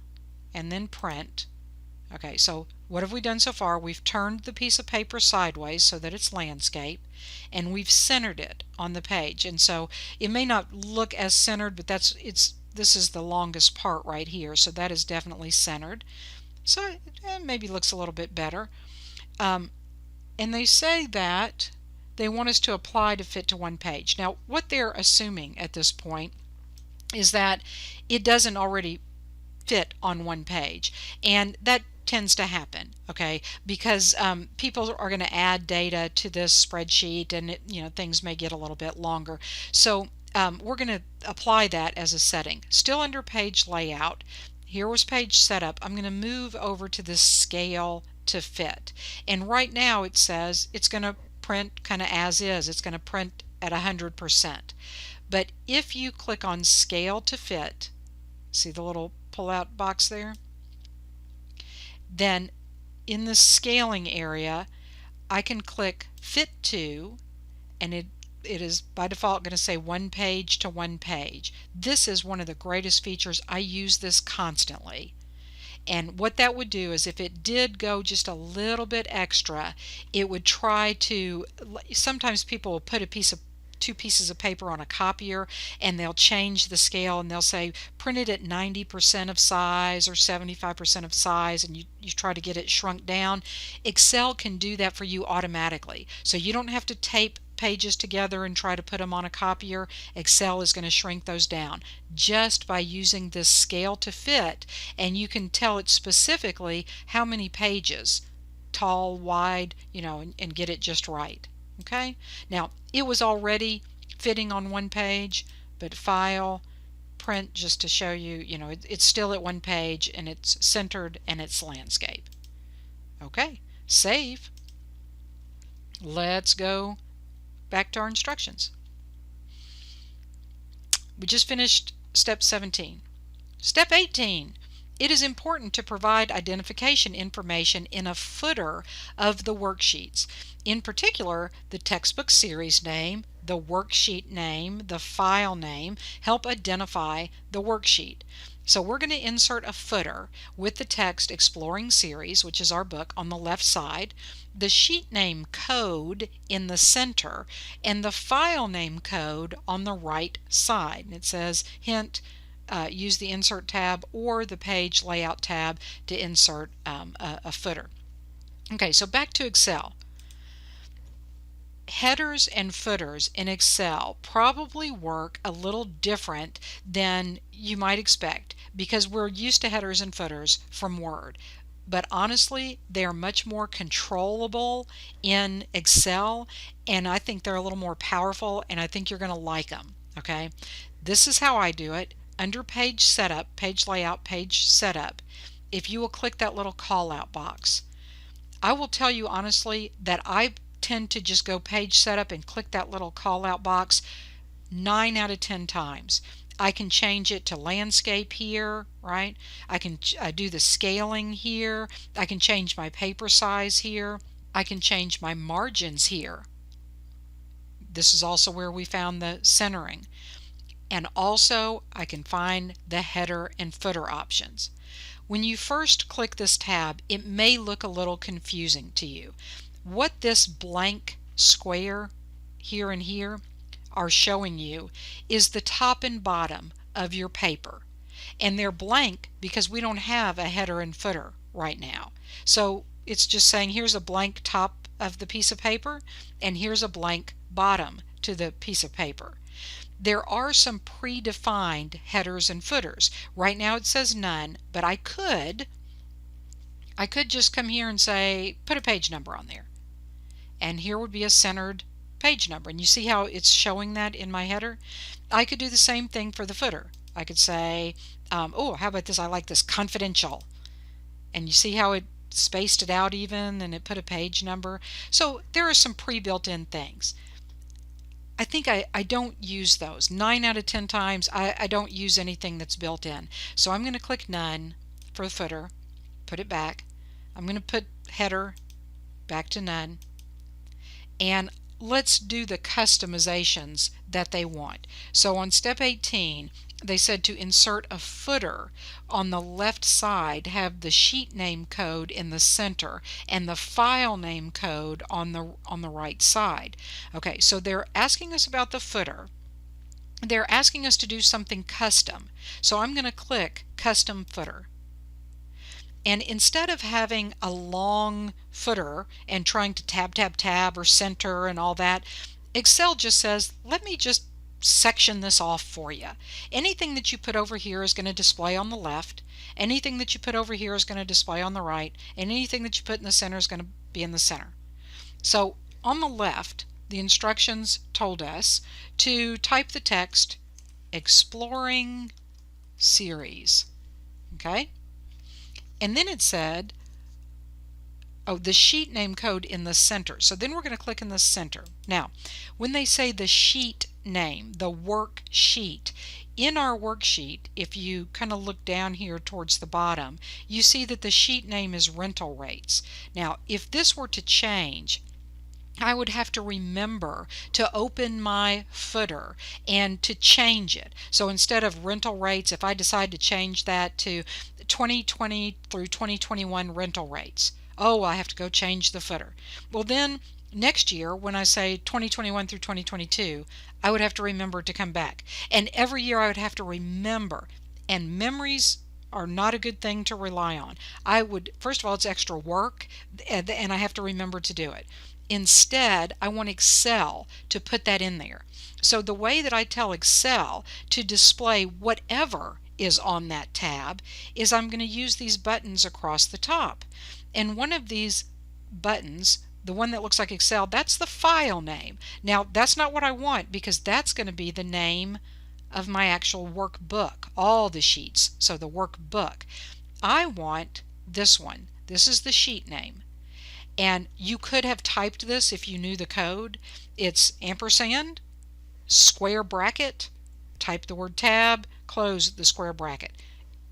and then Print, okay, so what have we done so far? We've turned the piece of paper sideways so that it's landscape, and we've centered it on the page. And so it may not look as centered, but this is the longest part right here, so that is definitely centered. So it maybe looks a little bit better. And they say that they want us to apply to fit to one page. Now, what they're assuming at this point is that it doesn't already fit on one page, and that tends to happen, okay, because people are going to add data to this spreadsheet, and things may get a little bit longer. So we're going to apply that as a setting. Still under page layout, here was page setup. I'm going to move over to this scale to fit, and right now it says it's going to print kind of as is. It's going to print at 100%. But if you click on scale to fit, see the little pull-out box there? Then in the scaling area, I can click Fit To, and it is by default going to say one page to one page. This is one of the greatest features. I use this constantly. And what that would do is if it did go just a little bit extra, it would try to, sometimes people will put a piece of two pieces of paper on a copier and they'll change the scale and they'll say print it at 90% of size or 75% of size, and you try to get it shrunk down. Excel can do that for you automatically. So you don't have to tape pages together and try to put them on a copier. Excel is going to shrink those down just by using this scale to fit, and you can tell it specifically how many pages, tall, wide, and get it just right. Okay, now it was already fitting on one page, but File, Print, just to show you, it's still at one page and it's centered and it's landscape. Okay, save. Let's go back to our instructions. We just finished step 17. Step 18. It is important to provide identification information in a footer of the worksheets. In particular, the textbook series name, the worksheet name, the file name help identify the worksheet. So we're going to insert a footer with the text Exploring Series, which is our book, on the left side, the sheet name code in the center, and the file name code on the right side. And it says, hint, use the Insert tab or the Page Layout tab to insert a footer. Okay, so back to Excel. Headers and footers in Excel probably work a little different than you might expect because we're used to headers and footers from Word. But honestly, they're much more controllable in Excel, and I think they're a little more powerful, and I think you're going to like them. Okay, this is how I do it. Under Page Setup, Page Layout, Page Setup, if you will click that little call out box, I will tell you honestly that I tend to just go Page Setup and click that little call out box 9 out of 10 times. I can change it to landscape here, right? I can do the scaling here. I can change my paper size here. I can change my margins here. This is also where we found the centering. And also I can find the header and footer options. When you first click this tab, it may look a little confusing to you. What this blank square here and here are showing you is the top and bottom of your paper. And they're blank because we don't have a header and footer right now. So it's just saying here's a blank top of the piece of paper and here's a blank bottom to the piece of paper. There are some predefined headers and footers. Right now it says none, but I could just come here and say put a page number on there. And here would be a centered page number. And you see how it's showing that in my header? I could do the same thing for the footer. I could say, oh, how about this? I like this, confidential. And you see how it spaced it out even and it put a page number. So there are some pre-built in things. I think I don't use those. 9 out of 10 times I don't use anything that's built in. So I'm going to click none for the footer, put it back. I'm going to put header back to none. And let's do the customizations that they want. So on step 18, they said to insert a footer on the left side, have the sheet name code in the center and the file name code on the right side. Okay, so they're asking us about the footer. They're asking us to do something custom. So I'm going to click Custom Footer. And instead of having a long footer and trying to tab or center and all that, Excel just says, let me just section this off for you. Anything that you put over here is going to display on the left. Anything that you put over here is going to display on the right. And anything that you put in the center is going to be in the center. So on the left, the instructions told us to type the text Exploring Series. Okay? And then it said, oh, the sheet name code in the center. So then we're going to click in the center. Now, when they say the sheet name, the worksheet, in our worksheet, if you kind of look down here towards the bottom, you see that the sheet name is rental rates. Now, if this were to change, I would have to remember to open my footer and to change it. So instead of rental rates, if I decide to change that to 2020 through 2021 rental rates, oh, I have to go change the footer. Well, then next year, when I say 2021 through 2022, I would have to remember to come back. And every year I would have to remember. And memories are not a good thing to rely on. First of all, it's extra work, and I have to remember to do it. Instead, I want Excel to put that in there. So the way that I tell Excel to display whatever is on that tab is I'm going to use these buttons across the top. And one of these buttons, the one that looks like Excel, that's the file name. Now, that's not what I want, because that's going to be the name of my actual workbook, all the sheets, so the workbook. I want this one. This is the sheet name. And you could have typed this if you knew the code. It's ampersand, square bracket, type the word tab, close the square bracket.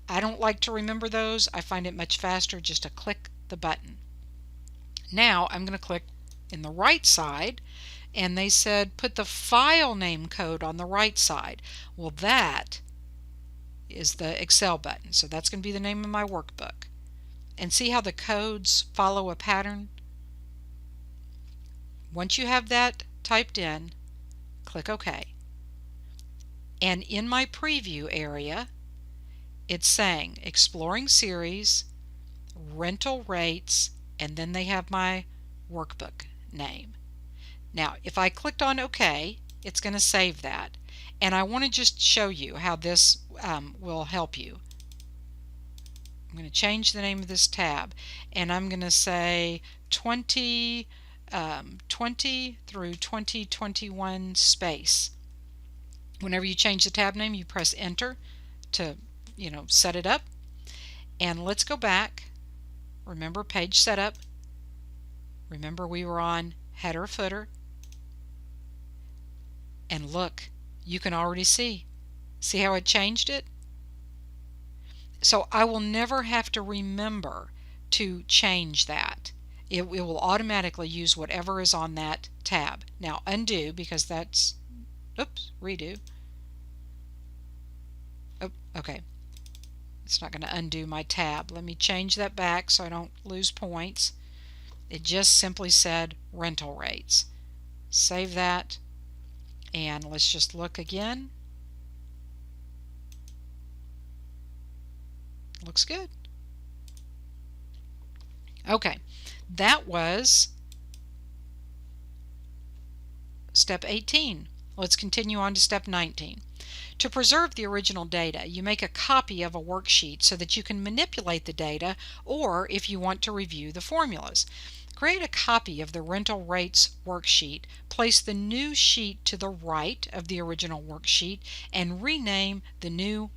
I don't like to remember those. I find it much faster just to click the button. Now I'm going to click in the right side, and they said put the file name code on the right side. Well, that is the Excel button, so that's going to be the name of my workbook. And see how the codes follow a pattern? Once you have that typed in, click OK. And in my preview area, it's saying exploring series, rental rates, and then they have my workbook name. Now, if I clicked on OK, it's going to save that. And I want to just show you how this will help you. I'm going to change the name of this tab, and I'm going to say 2020 through 2021 space. Whenever you change the tab name, you press enter to, set it up. And let's go back. Remember page setup. Remember we were on header footer. And look, you can already see how it changed it? So I will never have to remember to change that. It will automatically use whatever is on that tab. Now undo, because that's, redo. Oh, okay. It's not going to undo my tab. Let me change that back so I don't lose points. It just simply said rental rates. Save that, and let's just look again. Looks good. Okay, that was step 18. Let's continue on to step 19. To preserve the original data, you make a copy of a worksheet so that you can manipulate the data, or if you want to review the formulas. Create a copy of the rental rates worksheet, place the new sheet to the right of the original worksheet, and rename the new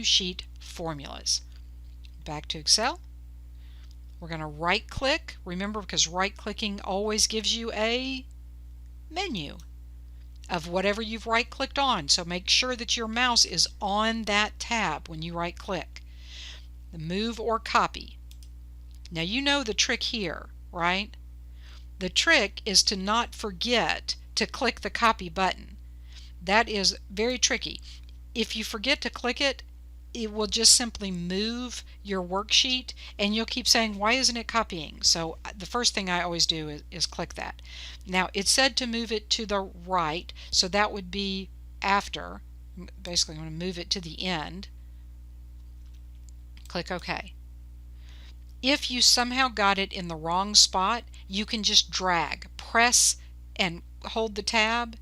sheet formulas. Back to Excel. We're going to right click, remember, because right clicking always gives you a menu of whatever you've right clicked on, so make sure that your mouse is on that tab when you right click. The move or copy. Now you know the trick here, right? The trick is to not forget to click the copy button. That is very tricky. If you forget to click it, it will just simply move your worksheet, and you'll keep saying, why isn't it copying? So the first thing I always do is click that. Now it said to move it to the right, so that would be after. Basically I'm going to move it to the end. Click OK. If you somehow got it in the wrong spot, you can just drag. Press and hold the tab,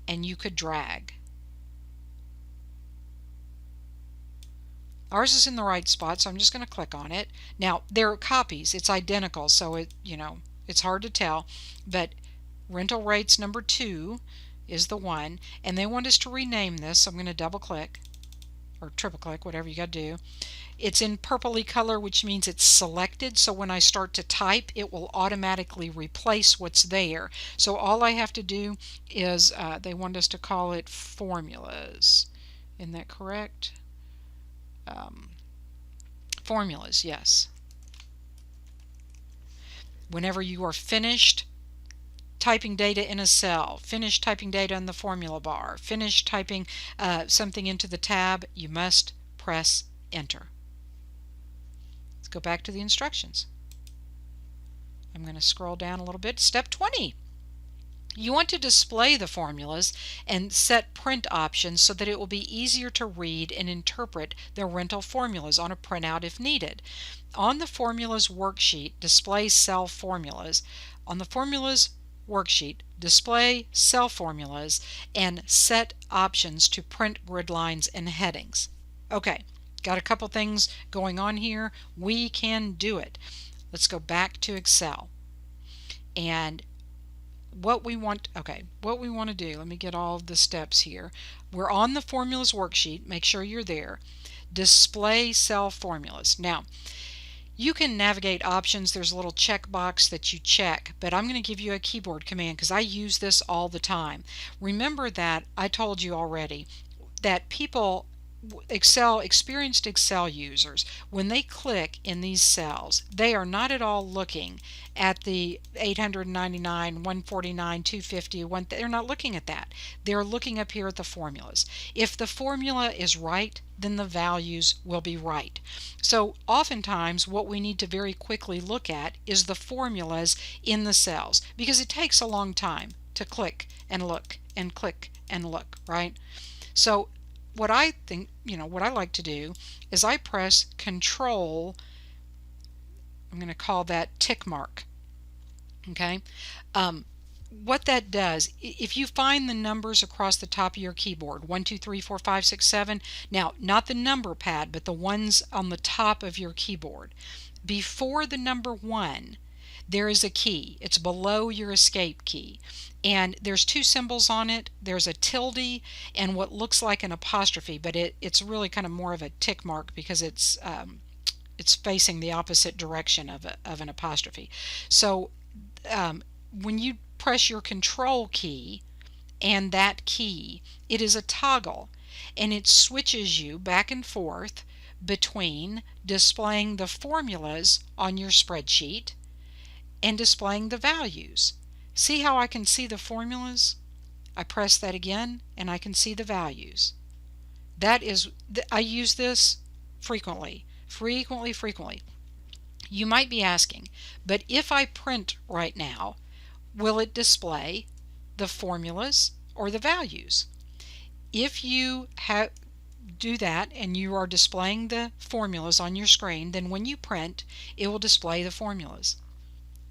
and you could drag. Ours is in the right spot, so I'm just going to click on it. Now, there are copies. It's identical, so it's hard to tell. But rental rates number 2 is the one, and they want us to rename this, so I'm going to double click or triple click, whatever you got to do. It's in purpley color, which means it's selected, so when I start to type, it will automatically replace what's there. So all I have to do is, they want us to call it formulas. Isn't that correct? Formulas, yes. Whenever you are finished typing data in a cell, finished typing data in the formula bar, finished typing something into the tab, you must press enter. Let's go back to the instructions. I'm going to scroll down a little bit. Step 20. You want to display the formulas and set print options so that it will be easier to read and interpret the rental formulas on a printout if needed. On the Formulas worksheet, display cell formulas. On the Formulas worksheet, display cell formulas and set options to print grid lines and headings. Okay, got a couple things going on here. We can do it. Let's go back to Excel. And what we want to do, let me get all of the steps here. We're on the Formulas worksheet. Make sure you're there. Display cell formulas. Now, you can navigate options. There's a little checkbox that you check, but I'm going to give you a keyboard command because I use this all the time. Remember that I told you already that experienced Excel users, when they click in these cells, they are not at all looking at the 899, 149, 250, they're not looking at that. They're looking up here at the formulas. If the formula is right, then the values will be right. So oftentimes what we need to very quickly look at is the formulas in the cells, because it takes a long time to click and look and click and look, right? So what I like to do is I press Control, I'm going to call that tick mark. Okay, what that does, if you find the numbers across the top of your keyboard, 1, 2, 3, 4, 5, 6, 7, now not the number pad, but the ones on the top of your keyboard, before the number 1, there is a key. It's below your escape key. And there's two symbols on it. There's a tilde and what looks like an apostrophe, but it's really kind of more of a tick mark because it's facing the opposite direction of an apostrophe. So when you press your Control key and that key, it is a toggle, and it switches you back and forth between displaying the formulas on your spreadsheet and displaying the values. See how I can see the formulas? I press that again and I can see the values. I use this frequently. You might be asking, but if I print right now, will it display the formulas or the values? If you do that and you are displaying the formulas on your screen, then when you print, it will display the formulas.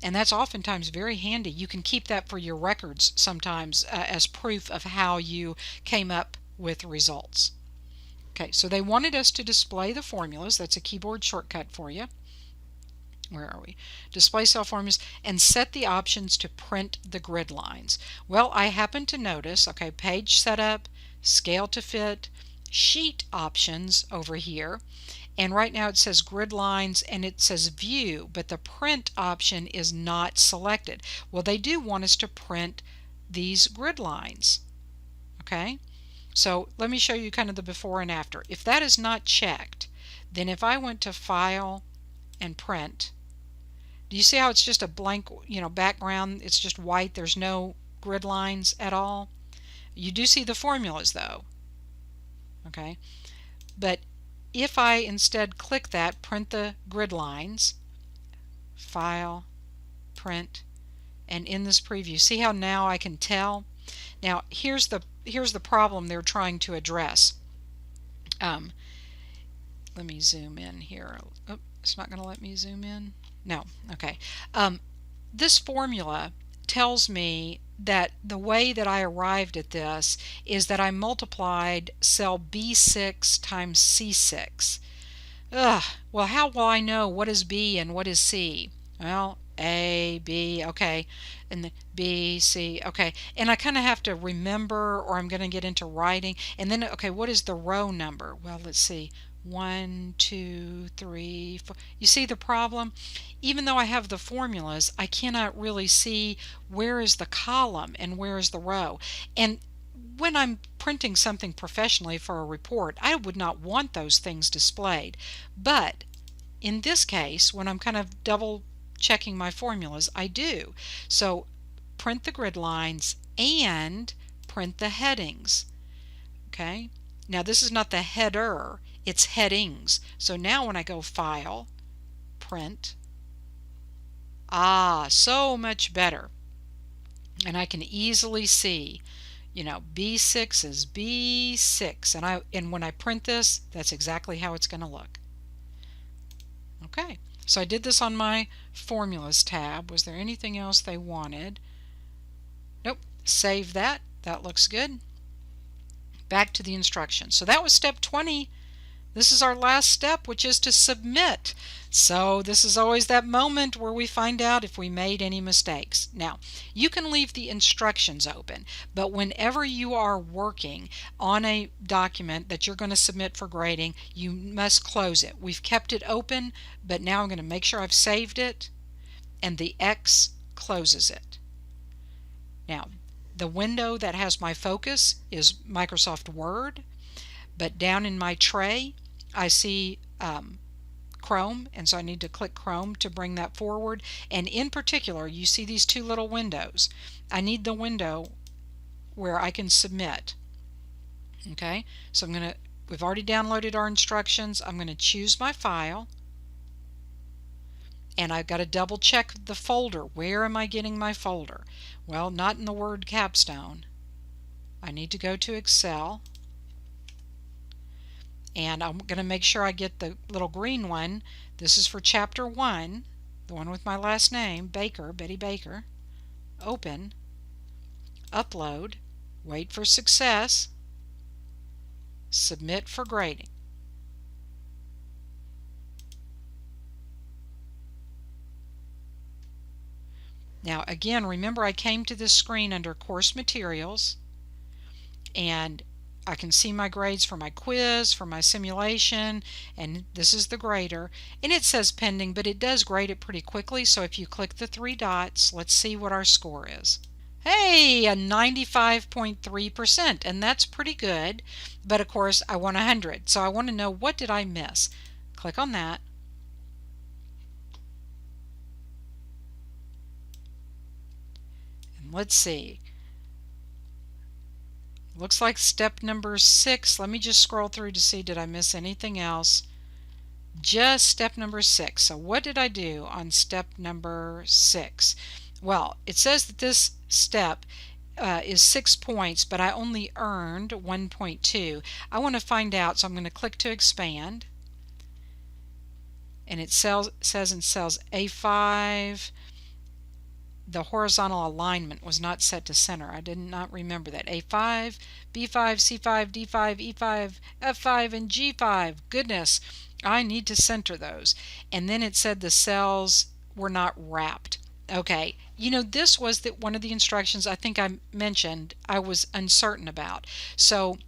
And that's oftentimes very handy. You can keep that for your records sometimes as proof of how you came up with results. Okay, so they wanted us to display the formulas. That's a keyboard shortcut for you. Where are we? Display cell formulas and set the options to print the grid lines. Well, I happen to notice, okay, page setup, scale to fit, sheet options over here. And right now it says grid lines and it says view, but the print option is not selected. Well, they do want us to print these grid lines. Okay, so let me show you kind of the before and after. If that is not checked, then if I went to File and Print, do you see how it's just a blank, background? It's just white. There's no grid lines at all. You do see the formulas though. Okay, but if I instead click that, print the grid lines, File, Print, and in this preview, see how now I can tell? Now here's the problem they're trying to address. Let me zoom in here. Oh, it's not going to let me zoom in. No. Okay. This formula tells me that the way that I arrived at this is that I multiplied cell B6 times C6. Well, how will I know what is B and what is C? Well, A, B, okay, and the B, C, okay, and I kind of have to remember, or I'm going to get into writing, and then, okay, what is the row number? Well, let's see, 1, 2, 3, 4. You see the problem? Even though I have the formulas, I cannot really see where is the column and where is the row. And when I'm printing something professionally for a report, I would not want those things displayed. But in this case, when I'm kind of double checking my formulas, I do. So print the grid lines and print the headings. Okay, now this is not the header, it's headings. So now when I go File, Print, So much better. And I can easily see, B6 is B6, and when I print this, that's exactly how it's going to look. Okay, so I did this on my formulas tab. Was there anything else they wanted? Nope. Save that. That looks good. Back to the instructions. So that was step 20. This is our last step, which is to submit. So this is always that moment where we find out if we made any mistakes. Now, you can leave the instructions open, but whenever you are working on a document that you're going to submit for grading, you must close it. We've kept it open, but now I'm going to make sure I've saved it, and the X closes it. Now, the window that has my focus is Microsoft Word, but down in my tray I see Chrome, and so I need to click Chrome to bring that forward. And in particular, you see these two little windows. I need the window where I can submit. Okay, so we've already downloaded our instructions. I'm going to choose my file, and I've got to double check the folder. Where am I getting my folder? Well, not in the Word capstone. I need to go to Excel, and I'm going to make sure I get the little green one. This is for chapter 1, the one with my last name, Baker, Betty Baker. Open, upload, wait for success, submit for grading. Now again, remember I came to this screen under Course Materials, and I can see my grades for my quiz, for my simulation, and this is the grader, and it says pending, but it does grade it pretty quickly. So if you click the three dots, let's see what our score is. Hey, a 95.3%, and that's pretty good, but of course I want 100, so I want to know, what did I miss? Click on that. And let's see. Looks like step number 6. Let me just scroll through to see, did I miss anything else? Just step number 6. So what did I do on step number 6? Well, it says that this step is 6 points, but I only earned 1.2. I want to find out, so I'm going to click to expand. And it says in cells A5, the horizontal alignment was not set to center. I did not remember that. A5, B5, C5, D5, E5, F5, and G5. Goodness, I need to center those. And then it said the cells were not wrapped. Okay, this was one of the instructions I think I mentioned I was uncertain about. So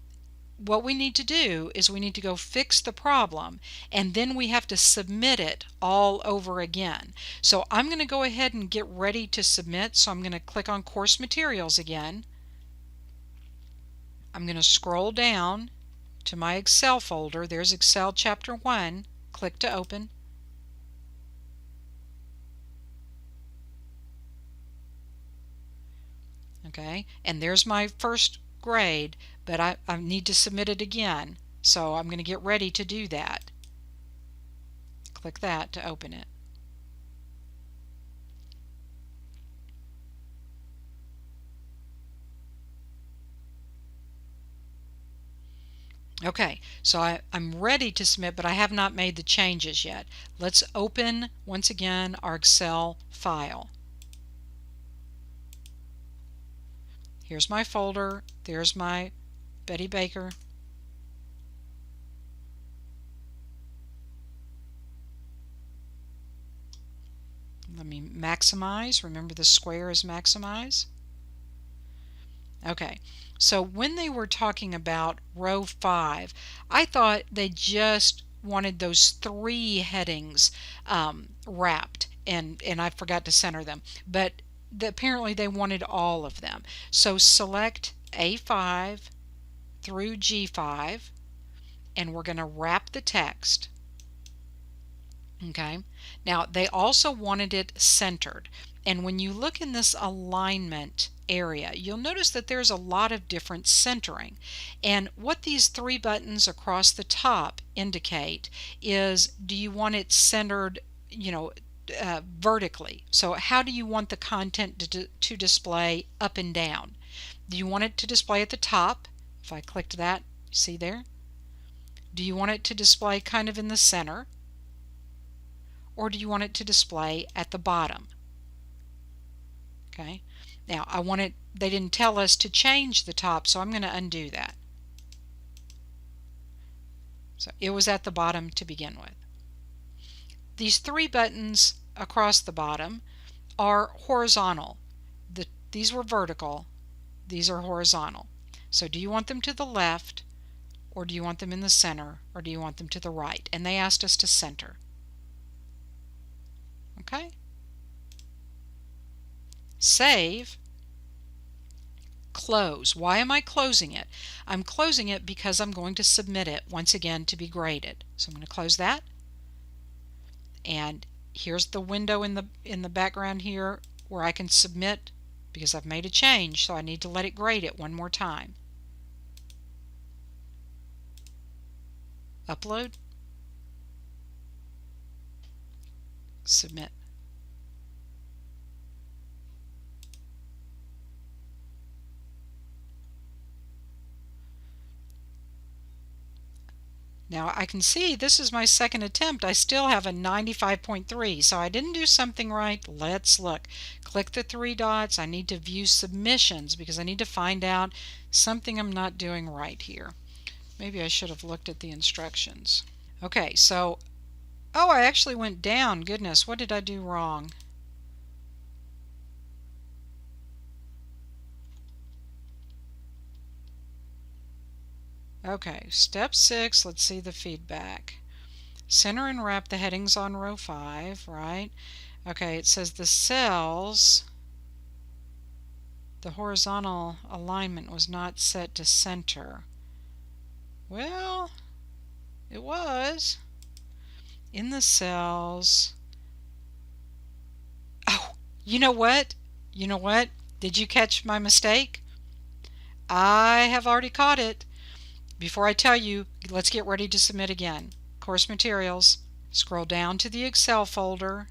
what we need to do is we need to go fix the problem, and then we have to submit it all over again. So I'm going to go ahead and get ready to submit. So I'm going to click on Course Materials again. I'm going to scroll down to my Excel folder. There's Excel Chapter 1. Click to open. Okay, and there's my first grade, but I need to submit it again, so I'm going to get ready to do that. Click that to open it. Okay, so I'm ready to submit, but I have not made the changes yet. Let's open once again our Excel file. Here's my folder. There's my Betty Baker. Let me maximize. Remember, the square is maximize. Okay, so when they were talking about row 5, I thought they just wanted those 3 headings wrapped, and I forgot to center them. But apparently they wanted all of them. So select A5 through G5, and we're going to wrap the text. Okay, now they also wanted it centered, and when you look in this alignment area, you'll notice that there's a lot of different centering, and what these 3 buttons across the top indicate is, do you want it centered, vertically. So how do you want the content to display up and down? Do you want it to display at the top? If I clicked that, see there? Do you want it to display kind of in the center? Or do you want it to display at the bottom? Okay. Now they didn't tell us to change the top, so I'm going to undo that. So it was at the bottom to begin with. These three buttons across the bottom are horizontal. These were vertical. These are horizontal. So do you want them to the left, or do you want them in the center, or do you want them to the right? And they asked us to center. Okay? Save. Close. Why am I closing it? I'm closing it because I'm going to submit it once again to be graded. So I'm going to close that. And here's the window in the background here where I can submit because I've made a change, so I need to let it grade it one more time. Upload. Submit. Now I can see this is my second attempt. I still have a 95.3, so I didn't do something right. Let's look. Click the three dots. I need to view submissions because I need to find out something I'm not doing right here. Maybe I should have looked at the instructions. Okay, so, oh, I actually went down. Goodness, what did I do wrong? Okay, step 6, let's see the feedback. Center and wrap the headings on row 5, right? Okay, it says the cells, the horizontal alignment was not set to center. Well, it was. In the cells. Oh, you know what? You know what? Did you catch my mistake? I have already caught it. Before I tell you, let's get ready to submit again. Course materials. Scroll down to the Excel folder.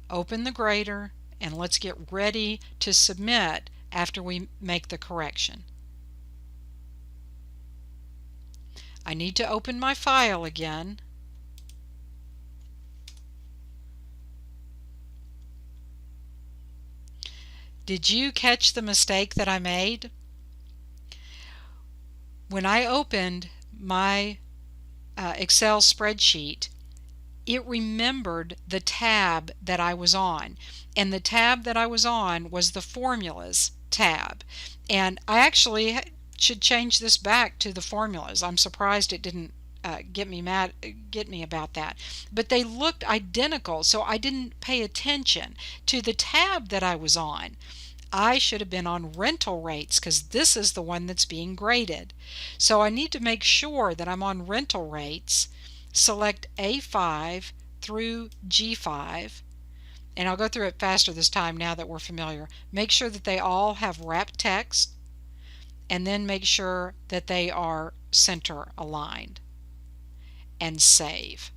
Open the grader, and let's get ready to submit after we make the correction. I need to open my file again. Did you catch the mistake that I made? When I opened my Excel spreadsheet, it remembered the tab that I was on, and the tab that I was on was the formulas tab, and I actually should change this back to the formulas. I'm surprised it didn't get me about that, but they looked identical, so I didn't pay attention to the tab that I was on. I should have been on rental rates because this is the one that's being graded. So I need to make sure that I'm on rental rates. Select A5 through G5, and I'll go through it faster this time now that we're familiar. Make sure that they all have wrapped text, and then make sure that they are center aligned, and save.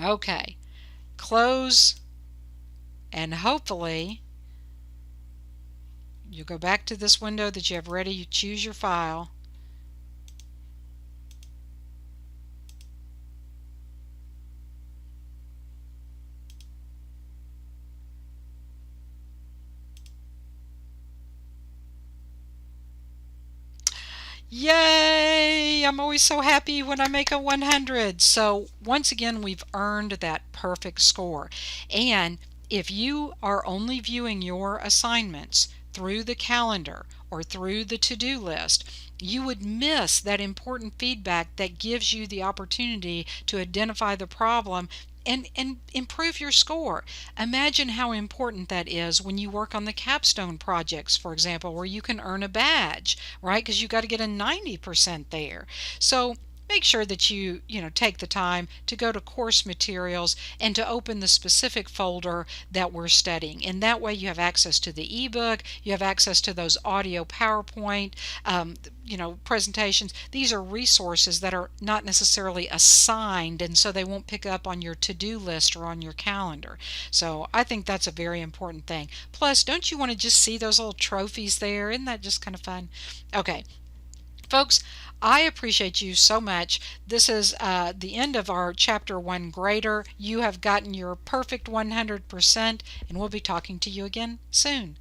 Okay, close, and hopefully you go back to this window that you have ready. You choose your file. Yay! I'm always so happy when I make a 100. So once again, we've earned that perfect score. And if you are only viewing your assignments through the calendar or through the to-do list, you would miss that important feedback that gives you the opportunity to identify the problem and improve your score. Imagine how important that is when you work on the capstone projects, for example, where you can earn a badge, right? Because you got to get a 90% there. So make sure that you take the time to go to course materials and to open the specific folder that we're studying. And that way you have access to the ebook, you have access to those audio PowerPoint presentations. These are resources that are not necessarily assigned, and so they won't pick up on your to-do list or on your calendar. So I think that's a very important thing. Plus, don't you want to just see those little trophies there? Isn't that just kind of fun? Okay. Folks, I appreciate you so much. This is the end of our Chapter 1 grader. You have gotten your perfect 100%, and we'll be talking to you again soon.